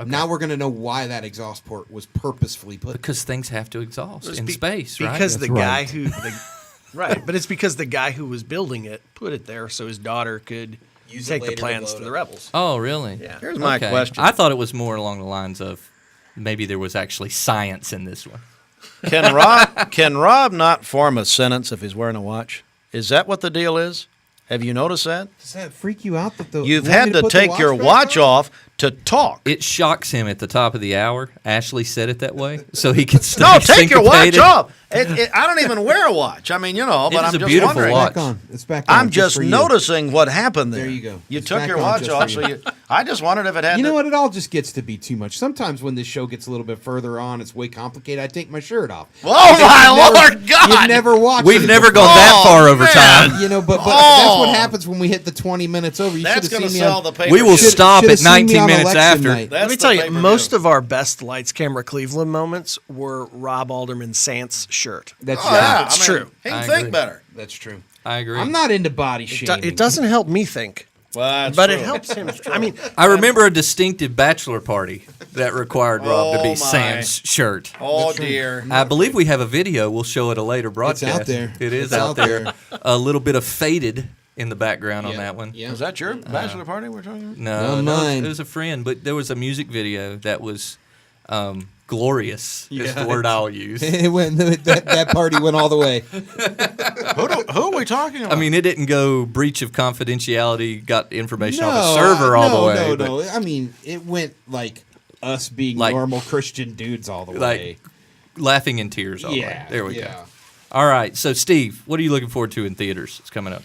Speaker 6: Now we're going to know why that exhaust port was purposefully put.
Speaker 5: Because things have to exhaust in
Speaker 7: Be-
Speaker 5: space, right?
Speaker 7: Because the
Speaker 6: That's
Speaker 7: guy
Speaker 6: right.
Speaker 7: who, right? But it's because the guy who was building it put it there so his daughter could
Speaker 6: Use it
Speaker 7: take the
Speaker 6: later to
Speaker 7: plans
Speaker 6: blow
Speaker 7: to
Speaker 6: it
Speaker 7: the
Speaker 6: up.
Speaker 7: rebels.
Speaker 5: Oh, really?
Speaker 7: Yeah.
Speaker 11: Here's my question.
Speaker 5: I thought it was more along the lines of maybe there was actually science in this one.
Speaker 11: Can Rob not form a sentence if he's wearing a watch? Is that what the deal is? Have you noticed that?
Speaker 6: Does that freak you out? That the
Speaker 11: You've
Speaker 6: you want
Speaker 11: had
Speaker 6: me
Speaker 11: to
Speaker 6: put the
Speaker 11: take your
Speaker 6: back
Speaker 11: watch
Speaker 6: on?
Speaker 11: off to talk.
Speaker 5: It shocks him at the top of the hour. Ashley said it that way, so he can stay
Speaker 11: No, take your watch
Speaker 5: syncopated.
Speaker 11: off. I don't even wear a watch. I mean, but
Speaker 5: It is
Speaker 11: I'm
Speaker 5: a
Speaker 11: just
Speaker 5: beautiful
Speaker 11: wondering.
Speaker 5: watch.
Speaker 6: Back on. It's back on.
Speaker 11: I'm just
Speaker 6: for you.
Speaker 11: noticing what happened there.
Speaker 6: There you go.
Speaker 11: You
Speaker 6: It's
Speaker 11: took
Speaker 6: back
Speaker 11: your
Speaker 6: on
Speaker 11: watch
Speaker 6: just
Speaker 11: off,
Speaker 6: for
Speaker 11: so
Speaker 6: you.
Speaker 11: I just wondered if it had.
Speaker 6: You know
Speaker 11: to,
Speaker 6: what? It all just gets to be too much. Sometimes when this show gets a little bit further on, it's way complicated. I take my shirt off.
Speaker 11: Oh
Speaker 6: Because
Speaker 11: my
Speaker 6: you've never-
Speaker 11: Lord God!
Speaker 6: You've never watched.
Speaker 5: We've
Speaker 6: it
Speaker 5: never
Speaker 6: before.
Speaker 5: gone that far over
Speaker 11: man.
Speaker 5: time.
Speaker 6: You know, but that's
Speaker 11: Oh.
Speaker 6: what happens when we hit the 20 minutes over. You
Speaker 11: That's
Speaker 6: should have
Speaker 11: going to
Speaker 6: seen me
Speaker 11: sell
Speaker 6: on.
Speaker 11: the paper.
Speaker 5: We will
Speaker 6: Should-
Speaker 5: stop
Speaker 6: should have
Speaker 5: at
Speaker 6: seen me
Speaker 5: 19
Speaker 6: on
Speaker 5: minutes
Speaker 6: election
Speaker 5: after.
Speaker 6: night.
Speaker 11: That's
Speaker 7: Let me
Speaker 11: the
Speaker 7: tell you,
Speaker 11: pay-per-view.
Speaker 7: most of our best Lights Camera Cleveland moments were Rob Alderman Sant's shirt.
Speaker 6: That's
Speaker 11: Oh, yeah,
Speaker 7: It's
Speaker 11: I mean,
Speaker 7: true.
Speaker 11: He
Speaker 5: I
Speaker 11: can think
Speaker 5: agree.
Speaker 11: better.
Speaker 6: That's true.
Speaker 5: I agree.
Speaker 6: I'm not into body
Speaker 7: It,
Speaker 6: shaming.
Speaker 7: it doesn't help me think,
Speaker 11: Well, that's
Speaker 7: but
Speaker 11: true.
Speaker 7: it helps him. I mean,
Speaker 5: I remember a distinctive bachelor party that required Rob to
Speaker 11: Oh,
Speaker 5: be
Speaker 11: my.
Speaker 5: Sam's shirt.
Speaker 11: Oh dear.
Speaker 5: I believe we have a video. We'll show it a later broadcast.
Speaker 6: out there.
Speaker 5: It is
Speaker 6: It's
Speaker 5: out
Speaker 6: out
Speaker 5: there.
Speaker 6: there.
Speaker 5: A little bit of Faded in the background on that one.
Speaker 6: Yeah.
Speaker 11: Is that your bachelor party we're talking about?
Speaker 5: No,
Speaker 6: Not mine.
Speaker 5: it was a friend, but there was a music video that was glorious. Is the word I'll use.
Speaker 6: It went, that party went all the way.
Speaker 11: Who are we talking about?
Speaker 5: I mean, it didn't go breach of confidentiality, got information off the server all the way. but
Speaker 6: No. I mean, it went like us being
Speaker 5: Like-
Speaker 6: normal Christian dudes all the way.
Speaker 5: Like laughing in tears all the way.
Speaker 6: Yeah,
Speaker 5: There we
Speaker 6: yeah.
Speaker 5: go. All right. So, Steve, what are you looking forward to in theaters? It's coming up.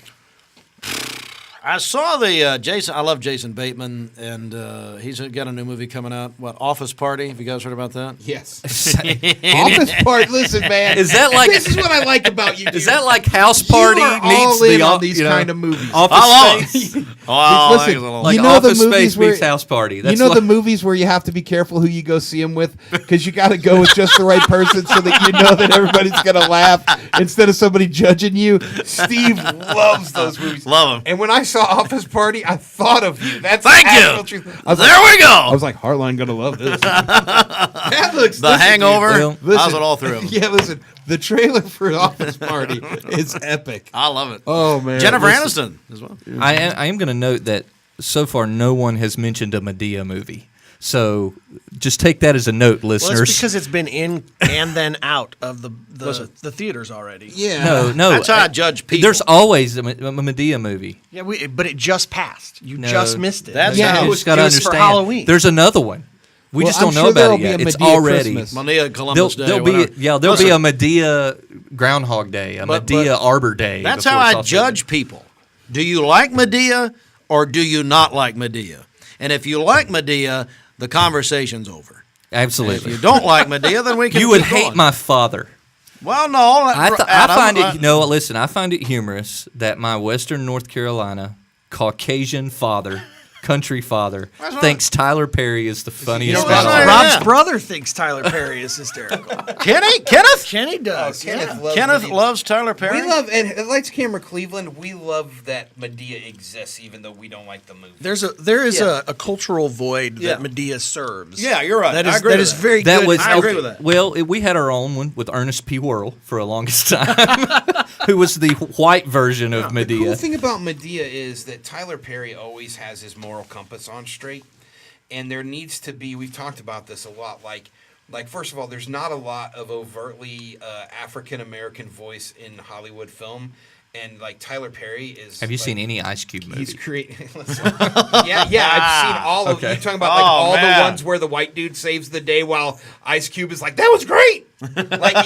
Speaker 11: I saw the Jason. I love Jason Bateman, and he's got a new movie coming out. What, Office Party? Have you guys heard about that?
Speaker 6: Yes. Office Party. Listen, man.
Speaker 5: Is that like-
Speaker 6: This is what I like about you.
Speaker 5: Is
Speaker 6: dude.
Speaker 5: that like House Party
Speaker 6: You are
Speaker 5: meets
Speaker 6: all in
Speaker 5: the
Speaker 6: on these
Speaker 5: you know,
Speaker 6: kind of movies.
Speaker 5: Office
Speaker 11: I love
Speaker 5: Space?
Speaker 11: it. Oh,
Speaker 6: Listen,
Speaker 11: he's a little-
Speaker 5: Like
Speaker 6: you know the
Speaker 5: Office
Speaker 6: movies
Speaker 5: Space
Speaker 6: where-
Speaker 5: meets House Party.
Speaker 6: You
Speaker 5: That's
Speaker 6: know
Speaker 5: like,
Speaker 6: the movies where you have to be careful who you go see them with because you got to go with just the right person so that you know that everybody's gonna laugh instead of somebody judging you. Steve loves those movies.
Speaker 11: Love 'em.
Speaker 6: And when I saw Office Party, I thought of you. That's
Speaker 11: Thank
Speaker 6: the
Speaker 11: you.
Speaker 6: actual truth. I was
Speaker 11: There
Speaker 6: like,
Speaker 11: we go.
Speaker 6: I was like, Heartline gonna love this. That looks
Speaker 11: The
Speaker 6: listen,
Speaker 11: Hangover.
Speaker 6: dude, listen,
Speaker 11: How's it all through 'em?
Speaker 6: Yeah, listen. The trailer for Office Party is epic.
Speaker 11: I love it.
Speaker 6: Oh man,
Speaker 11: Jennifer
Speaker 6: listen.
Speaker 11: Aniston as well.
Speaker 5: I am going to note that so far no one has mentioned a Medea movie. So just take that as a note,
Speaker 7: well,
Speaker 5: listeners.
Speaker 7: it's because it's been in and then out of the theaters already.
Speaker 6: Yeah.
Speaker 5: no,
Speaker 11: That's how I judge people.
Speaker 5: There's always a Medea movie.
Speaker 7: Yeah, but it just passed. You
Speaker 5: No,
Speaker 7: just missed it.
Speaker 11: that's
Speaker 6: Yeah,
Speaker 11: how
Speaker 5: You
Speaker 6: it
Speaker 5: just got to
Speaker 7: it was for
Speaker 5: understand.
Speaker 7: Halloween.
Speaker 5: There's another one. We
Speaker 6: Well,
Speaker 5: just don't
Speaker 6: I'm
Speaker 5: know
Speaker 6: sure
Speaker 5: about
Speaker 6: there'll
Speaker 5: it
Speaker 6: be
Speaker 5: yet.
Speaker 6: a
Speaker 5: It's
Speaker 6: Medea
Speaker 5: already.
Speaker 6: Christmas.
Speaker 11: Medea Columbus Day.
Speaker 5: There'll
Speaker 11: whatever.
Speaker 5: be a Medea Groundhog Day, a
Speaker 11: But-
Speaker 5: Medea Arbor Day.
Speaker 11: That's
Speaker 5: before
Speaker 11: how
Speaker 5: it's
Speaker 11: I
Speaker 5: all
Speaker 11: judge people. Do you like Medea or do you not like Medea? And if you like Medea, the conversation's over.
Speaker 5: Absolutely.
Speaker 11: If you don't like Medea, then we can.
Speaker 5: You would
Speaker 11: keep
Speaker 5: hate
Speaker 11: going.
Speaker 5: my father.
Speaker 11: Well, no,
Speaker 5: I
Speaker 11: Adam,
Speaker 5: find it. No, listen. I find it humorous that my Western North Carolina Caucasian father, country father, thinks Tyler Perry is the funniest guy alive.
Speaker 7: Rob's brother thinks Tyler Perry is hysterical.
Speaker 11: Kenneth?
Speaker 7: Kenny does.
Speaker 11: Kenneth loves Tyler Perry.
Speaker 6: We love at Lights Camera Cleveland. We love that Medea exists, even though we don't like the movie.
Speaker 7: There is a cultural void that Medea serves.
Speaker 11: Yeah, you're right.
Speaker 7: That
Speaker 11: I
Speaker 7: is
Speaker 11: agree
Speaker 7: that
Speaker 11: with
Speaker 7: is
Speaker 11: that.
Speaker 7: very
Speaker 5: That
Speaker 7: good.
Speaker 5: was
Speaker 11: I agree with that.
Speaker 5: Well, we had our own one with Ernest P. Worrell for a longest time, who was the white version of
Speaker 6: The
Speaker 5: Medea.
Speaker 6: cool thing about Medea is that Tyler Perry always has his moral compass on straight, and there needs to be. We've talked about this a lot. Like first of all, there's not a lot of overtly African American voice in Hollywood film, and like Tyler Perry is.
Speaker 5: Have you
Speaker 6: like,
Speaker 5: seen any Ice Cube movie?
Speaker 6: He's creating. yeah, I've seen all of.
Speaker 5: Okay.
Speaker 6: You're talking about like all the ones where the white dude saves the day while Ice Cube is like, "That was great." Like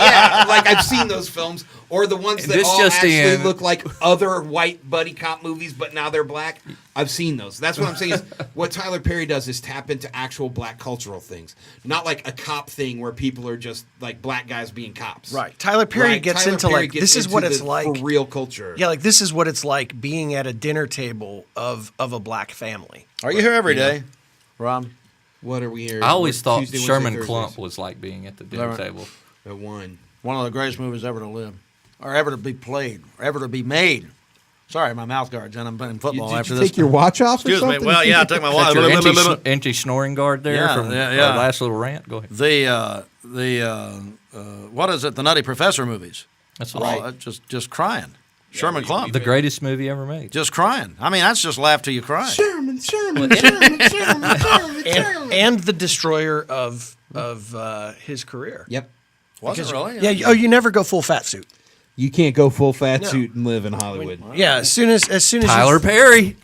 Speaker 6: I've seen those films, or the ones that
Speaker 5: This
Speaker 6: all
Speaker 5: just
Speaker 6: actually
Speaker 5: in.
Speaker 6: look like other white buddy cop movies, but now they're black. I've seen those. That's what I'm saying. Is what Tyler Perry does is tap into actual black cultural things, not like a cop thing where people are just like black guys being cops.
Speaker 7: Right. Tyler Perry
Speaker 6: Right?
Speaker 7: gets
Speaker 6: Tyler
Speaker 7: into
Speaker 6: Perry
Speaker 7: like
Speaker 6: gets
Speaker 7: this is
Speaker 6: into
Speaker 7: what it's
Speaker 6: the
Speaker 7: like
Speaker 6: for real culture.
Speaker 7: Yeah, like this is what it's like being at a dinner table of a black family.
Speaker 11: Are you here every day, Rob?
Speaker 6: What are we here?
Speaker 5: I always thought
Speaker 6: Tuesday, Wednesday,
Speaker 5: Sherman
Speaker 6: Thursdays?
Speaker 5: Klump was like being at the dinner
Speaker 11: Right.
Speaker 5: table.
Speaker 6: At one.
Speaker 11: One of the greatest movies ever to live, or ever to be played, or ever to be made. Sorry, my mouth guard's in. I'm playing football
Speaker 6: Did
Speaker 11: after
Speaker 6: you
Speaker 11: this.
Speaker 6: take your watch off or
Speaker 11: Excuse me.
Speaker 6: something?
Speaker 11: Well, yeah, I took my watch.
Speaker 5: That's your anti-snoring guard there
Speaker 11: Yeah,
Speaker 5: from
Speaker 11: yeah.
Speaker 5: our last little rant. Go ahead.
Speaker 11: What is it? The Nutty Professor movies.
Speaker 5: That's
Speaker 11: Right.
Speaker 5: right.
Speaker 11: Just crying. Sherman Klump.
Speaker 5: The greatest movie ever made.
Speaker 11: Just crying. I mean, that's just laugh till you cry.
Speaker 6: Sherman.
Speaker 7: And the destroyer of his career.
Speaker 6: Yep.
Speaker 11: Was it really?
Speaker 7: Yeah. Oh, you never go full fat suit.
Speaker 6: You can't go full fat
Speaker 7: No.
Speaker 6: suit and live in Hollywood.
Speaker 7: Yeah. As soon as
Speaker 5: Tyler
Speaker 7: you,
Speaker 5: Perry.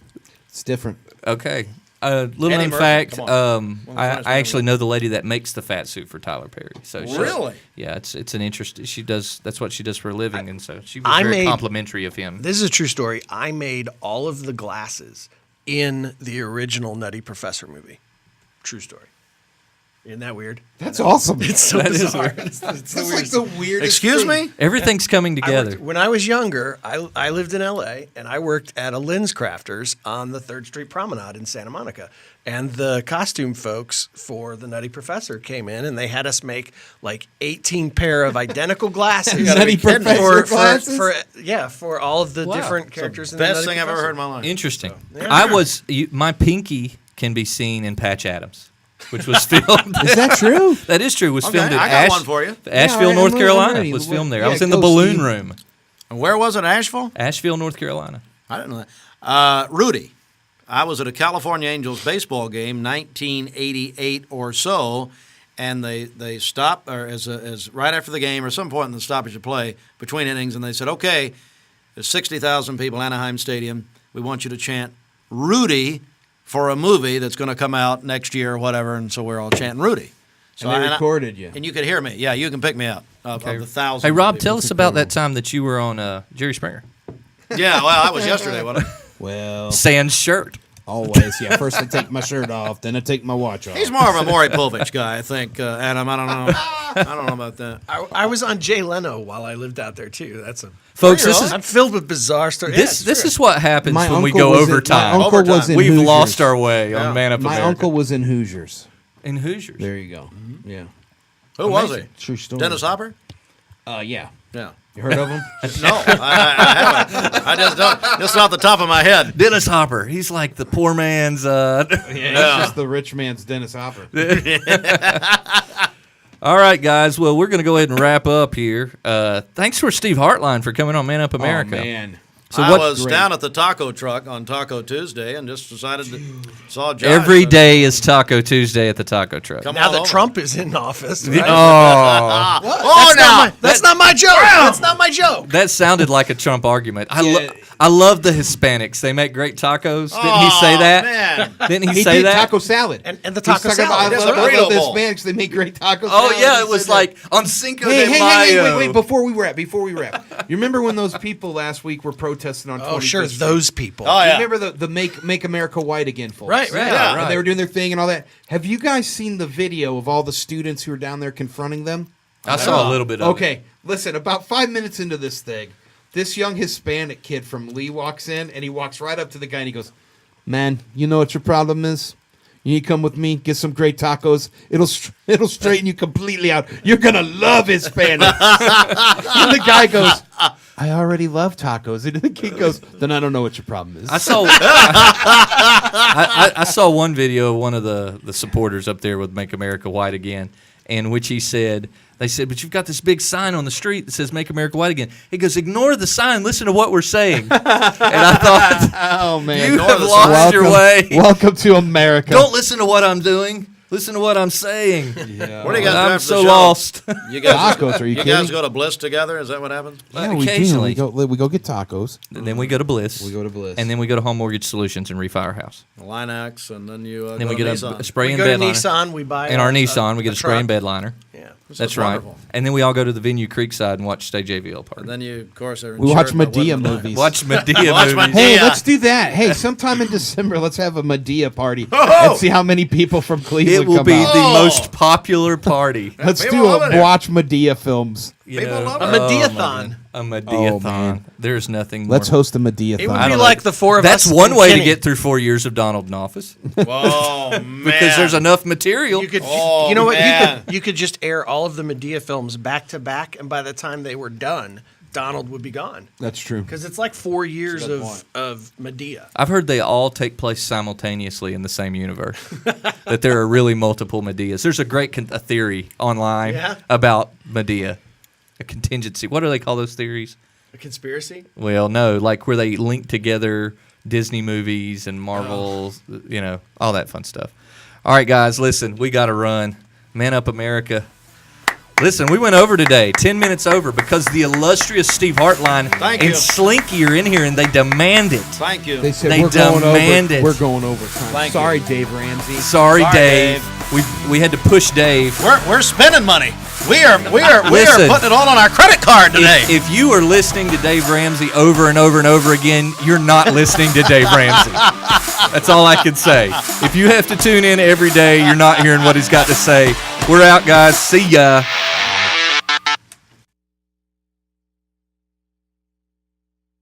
Speaker 6: It's different.
Speaker 5: Okay. Little
Speaker 11: Eddie
Speaker 5: known
Speaker 11: Murphy,
Speaker 5: fact,
Speaker 11: come on.
Speaker 5: I actually know the lady that makes the fat suit for Tyler Perry. So she's-
Speaker 11: Really?
Speaker 5: Yeah, it's an interest. She does. That's what she does for a living, and so she was
Speaker 7: I
Speaker 5: very
Speaker 7: made-
Speaker 5: complimentary of him.
Speaker 7: This is a true story. I made all of the glasses in the original Nutty Professor movie. True story. Isn't that weird?
Speaker 6: That's awesome.
Speaker 7: It's so
Speaker 5: That is
Speaker 7: bizarre.
Speaker 5: weird.
Speaker 6: That's like the weirdest.
Speaker 11: Excuse
Speaker 6: thing.
Speaker 11: me?
Speaker 5: Everything's coming together.
Speaker 7: When I was younger, I lived in L.A. and I worked at a lens crafters on the 3rd Street Promenade in Santa Monica. And the costume folks for the Nutty Professor came in and they had us make like 18 pair of identical glasses.
Speaker 6: Nutty Professor glasses?
Speaker 7: For all of the
Speaker 5: Wow.
Speaker 7: different
Speaker 11: It's the
Speaker 7: characters in the
Speaker 11: best
Speaker 7: Nutty
Speaker 11: thing I've ever
Speaker 7: Professor.
Speaker 11: heard in my life.
Speaker 5: Interesting. My pinky can be seen in Patch Adams, which was filmed.
Speaker 6: Is that true?
Speaker 5: That is true. Was
Speaker 11: Okay,
Speaker 5: filmed in
Speaker 11: I got one for you.
Speaker 5: Asheville,
Speaker 6: Yeah,
Speaker 5: North
Speaker 6: I'm
Speaker 5: Carolina.
Speaker 6: ready.
Speaker 5: Was filmed there.
Speaker 6: Yeah,
Speaker 5: I was in the
Speaker 6: go,
Speaker 5: balloon
Speaker 6: Steve.
Speaker 5: room.
Speaker 11: And where was it? Asheville?
Speaker 5: Asheville, North Carolina.
Speaker 11: I didn't know that. Rudy. I was at a California Angels baseball game, 1988 or so, and they stopped, or as right after the game, or some point in the stoppage of play between innings, and they said, "Okay, there's 60,000 people, Anaheim Stadium. We want you to chant Rudy for a movie that's going to come out next year or whatever." And so we're all chanting Rudy. So
Speaker 6: And they recorded you.
Speaker 11: and you could hear me. Yeah, you can pick me up of the thousands.
Speaker 5: Hey,
Speaker 11: of
Speaker 5: Rob,
Speaker 11: people.
Speaker 5: tell us about that time that you were on Jerry Springer.
Speaker 11: Yeah, well, that was yesterday, wasn't it?
Speaker 6: Well,
Speaker 5: Sans shirt.
Speaker 6: always. Yeah, first I take my shirt off, then I take my watch off.
Speaker 11: He's more of a Maury Povich guy, I think, Adam. I don't know. I don't know about that.
Speaker 7: I was on Jay Leno while I lived out there too. That's a
Speaker 5: Folks, this is
Speaker 7: I'm filled with bizarre stories.
Speaker 5: this is what happens
Speaker 6: My
Speaker 5: when we
Speaker 6: uncle
Speaker 5: go
Speaker 6: was in-
Speaker 5: overtime.
Speaker 6: my uncle was in
Speaker 5: We've
Speaker 6: Hoosiers.
Speaker 5: lost our way on Man Up
Speaker 6: My
Speaker 5: America.
Speaker 6: uncle was in Hoosiers.
Speaker 5: in Hoosiers.
Speaker 6: There you go. Yeah.
Speaker 11: Who was he?
Speaker 6: True story.
Speaker 11: Dennis Hopper?
Speaker 6: Yeah.
Speaker 11: Yeah.
Speaker 6: You heard of him?
Speaker 11: No, I haven't. I just don't. Just off the top of my head.
Speaker 5: Dennis Hopper. He's like the poor man's.
Speaker 6: Yeah, it's just the rich man's Dennis Hopper.
Speaker 5: All right, guys. Well, we're going to go ahead and wrap up here. Thanks for Steve Hartline for coming on Man Up America.
Speaker 6: Oh, man.
Speaker 5: So
Speaker 11: I
Speaker 5: what?
Speaker 11: was down at the taco truck on Taco Tuesday and just decided to saw Josh.
Speaker 5: Every day is Taco Tuesday at the taco truck.
Speaker 11: Come
Speaker 7: now
Speaker 11: on
Speaker 7: that
Speaker 11: over.
Speaker 7: Trump is in office. Right?
Speaker 5: Oh,
Speaker 7: That's not my joke. That's not my joke.
Speaker 5: that sounded like a Trump argument. I love the Hispanics. They make great tacos. Didn't he say that?
Speaker 11: Man.
Speaker 5: Didn't he
Speaker 6: He
Speaker 5: say
Speaker 6: did
Speaker 5: that?
Speaker 6: taco salad.
Speaker 7: And the
Speaker 6: He's
Speaker 7: taco
Speaker 6: talking about,
Speaker 7: salad.
Speaker 11: That's
Speaker 6: I
Speaker 11: a
Speaker 6: love
Speaker 11: burrito
Speaker 6: the
Speaker 11: bowl.
Speaker 6: Hispanics. They make great taco
Speaker 5: Oh
Speaker 6: salad.
Speaker 5: yeah,
Speaker 6: He
Speaker 5: it was
Speaker 6: said
Speaker 5: like on Cinco
Speaker 6: that.
Speaker 5: de
Speaker 6: Hey,
Speaker 5: Mayo.
Speaker 6: wait, before we wrap. You remember when those people last week were protesting protesting on 25th
Speaker 7: Oh, sure,
Speaker 6: Street.
Speaker 7: those people.
Speaker 11: Oh,
Speaker 6: You
Speaker 11: yeah.
Speaker 6: remember the Make America White Again folks?
Speaker 7: Right.
Speaker 11: Yeah.
Speaker 6: And they were doing their thing and all that. Have you guys seen the video of all the students who were down there confronting them?
Speaker 5: I saw a little bit of it.
Speaker 6: Okay, listen, about 5 minutes into this thing, this young Hispanic kid from Lee walks in, and he walks right up to the guy and he goes, "Man, you know what your problem is? You need to come with me, get some great tacos. It'll straighten you completely out. You're going to love Hispanics." And the guy goes, "I already love tacos." And the kid goes, "Then I don't know what your problem is."
Speaker 5: I saw I saw one video of one of the supporters up there with Make America White Again, in which they said, "But you've got this big sign on the street that says Make America White Again." He goes, "Ignore the sign, listen to what we're saying." And I thought,
Speaker 6: oh, man.
Speaker 5: you have lost your way.
Speaker 6: Welcome to America.
Speaker 5: Don't listen to what I'm doing. Listen to what I'm saying.
Speaker 11: What do you guys do
Speaker 5: I'm
Speaker 11: after
Speaker 5: so
Speaker 11: the show?
Speaker 5: lost.
Speaker 11: You guys,
Speaker 6: Tacos, are you
Speaker 11: guys
Speaker 6: kidding?
Speaker 11: go to Bliss together? Is that what happens?
Speaker 6: Yeah, we do.
Speaker 5: Occasionally.
Speaker 6: We go get tacos.
Speaker 5: And then we go to Bliss.
Speaker 6: We go to Bliss.
Speaker 5: And then we go to Home Mortgage Solutions and refi our house.
Speaker 11: Linax, and then you
Speaker 5: Then
Speaker 11: go
Speaker 5: we
Speaker 11: to
Speaker 5: get
Speaker 11: Nissan.
Speaker 5: a spray
Speaker 7: We
Speaker 5: and
Speaker 7: go to
Speaker 5: bed liner.
Speaker 7: Nissan, we buy
Speaker 5: In our Nissan, we get a spray
Speaker 7: truck.
Speaker 5: and bed liner.
Speaker 7: Yeah.
Speaker 11: This
Speaker 5: That's
Speaker 11: is
Speaker 5: right.
Speaker 11: wonderful.
Speaker 5: And then we all go to the venue Creekside and watch State JVL party.
Speaker 11: And then you, of course, are
Speaker 6: We watch
Speaker 11: insured by
Speaker 6: Medea
Speaker 11: Woodland
Speaker 6: movies.
Speaker 5: Watch Medea
Speaker 11: Watch
Speaker 5: movies.
Speaker 6: Hey,
Speaker 11: Yeah.
Speaker 6: let's do that. Hey, sometime in December, let's have a Medea party and see how many people from Cleveland
Speaker 5: It will
Speaker 6: come
Speaker 5: be
Speaker 6: out.
Speaker 5: the most popular party.
Speaker 6: Let's
Speaker 11: People
Speaker 6: do
Speaker 11: love it.
Speaker 6: watch Medea films.
Speaker 5: You
Speaker 11: People
Speaker 5: know?
Speaker 11: love
Speaker 7: A
Speaker 11: it.
Speaker 7: Medea-thon.
Speaker 5: A Medea-thon.
Speaker 6: Oh, man.
Speaker 5: There's nothing
Speaker 6: Let's
Speaker 5: more.
Speaker 6: host a Medea
Speaker 7: It would
Speaker 5: I
Speaker 7: be
Speaker 5: don't
Speaker 7: like
Speaker 5: know.
Speaker 7: the four of
Speaker 5: That's
Speaker 7: us.
Speaker 5: one
Speaker 7: and
Speaker 5: way to
Speaker 7: Kenny.
Speaker 5: get through 4 years of Donald in office.
Speaker 11: Oh, man.
Speaker 5: Because there's enough material.
Speaker 7: You could,
Speaker 11: Oh,
Speaker 7: you know what?
Speaker 11: man.
Speaker 7: You could just air all of the Medea films back to back, and by the time they were done, Donald would be gone.
Speaker 6: That's true.
Speaker 7: Because it's like 4 years
Speaker 11: good
Speaker 7: of,
Speaker 11: point.
Speaker 7: of Medea.
Speaker 5: I've heard they all take place simultaneously in the same universe. That there are really multiple Medeas. There's a great a theory online
Speaker 7: Yeah?
Speaker 5: about Medea. A contingency. What do they call those theories?
Speaker 7: A conspiracy?
Speaker 5: Well, no, like where they link together Disney movies and Marvel, you know, all that fun stuff. All right, guys, listen, we got to run. Man Up America. Listen, we went over today, 10 minutes over, because the illustrious Steve Hartline
Speaker 11: Thank
Speaker 5: and
Speaker 11: you.
Speaker 5: Slinky are in here, and they demand it.
Speaker 11: Thank you.
Speaker 6: They said
Speaker 5: They
Speaker 6: we're going
Speaker 5: demand
Speaker 6: over.
Speaker 5: it.
Speaker 6: We're going over time.
Speaker 11: Thank
Speaker 6: Sorry,
Speaker 11: you.
Speaker 6: Dave Ramsey.
Speaker 5: Sorry,
Speaker 11: Sorry,
Speaker 5: Dave. We had to push Dave.
Speaker 11: We're spending money. We are
Speaker 5: Listen.
Speaker 11: putting it all on our credit card today.
Speaker 5: If you are listening to Dave Ramsey over and over and over again, you're not listening to Dave Ramsey. That's all I can say. If you have to tune in every day, you're not hearing what he's got to say. We're out, guys. See ya.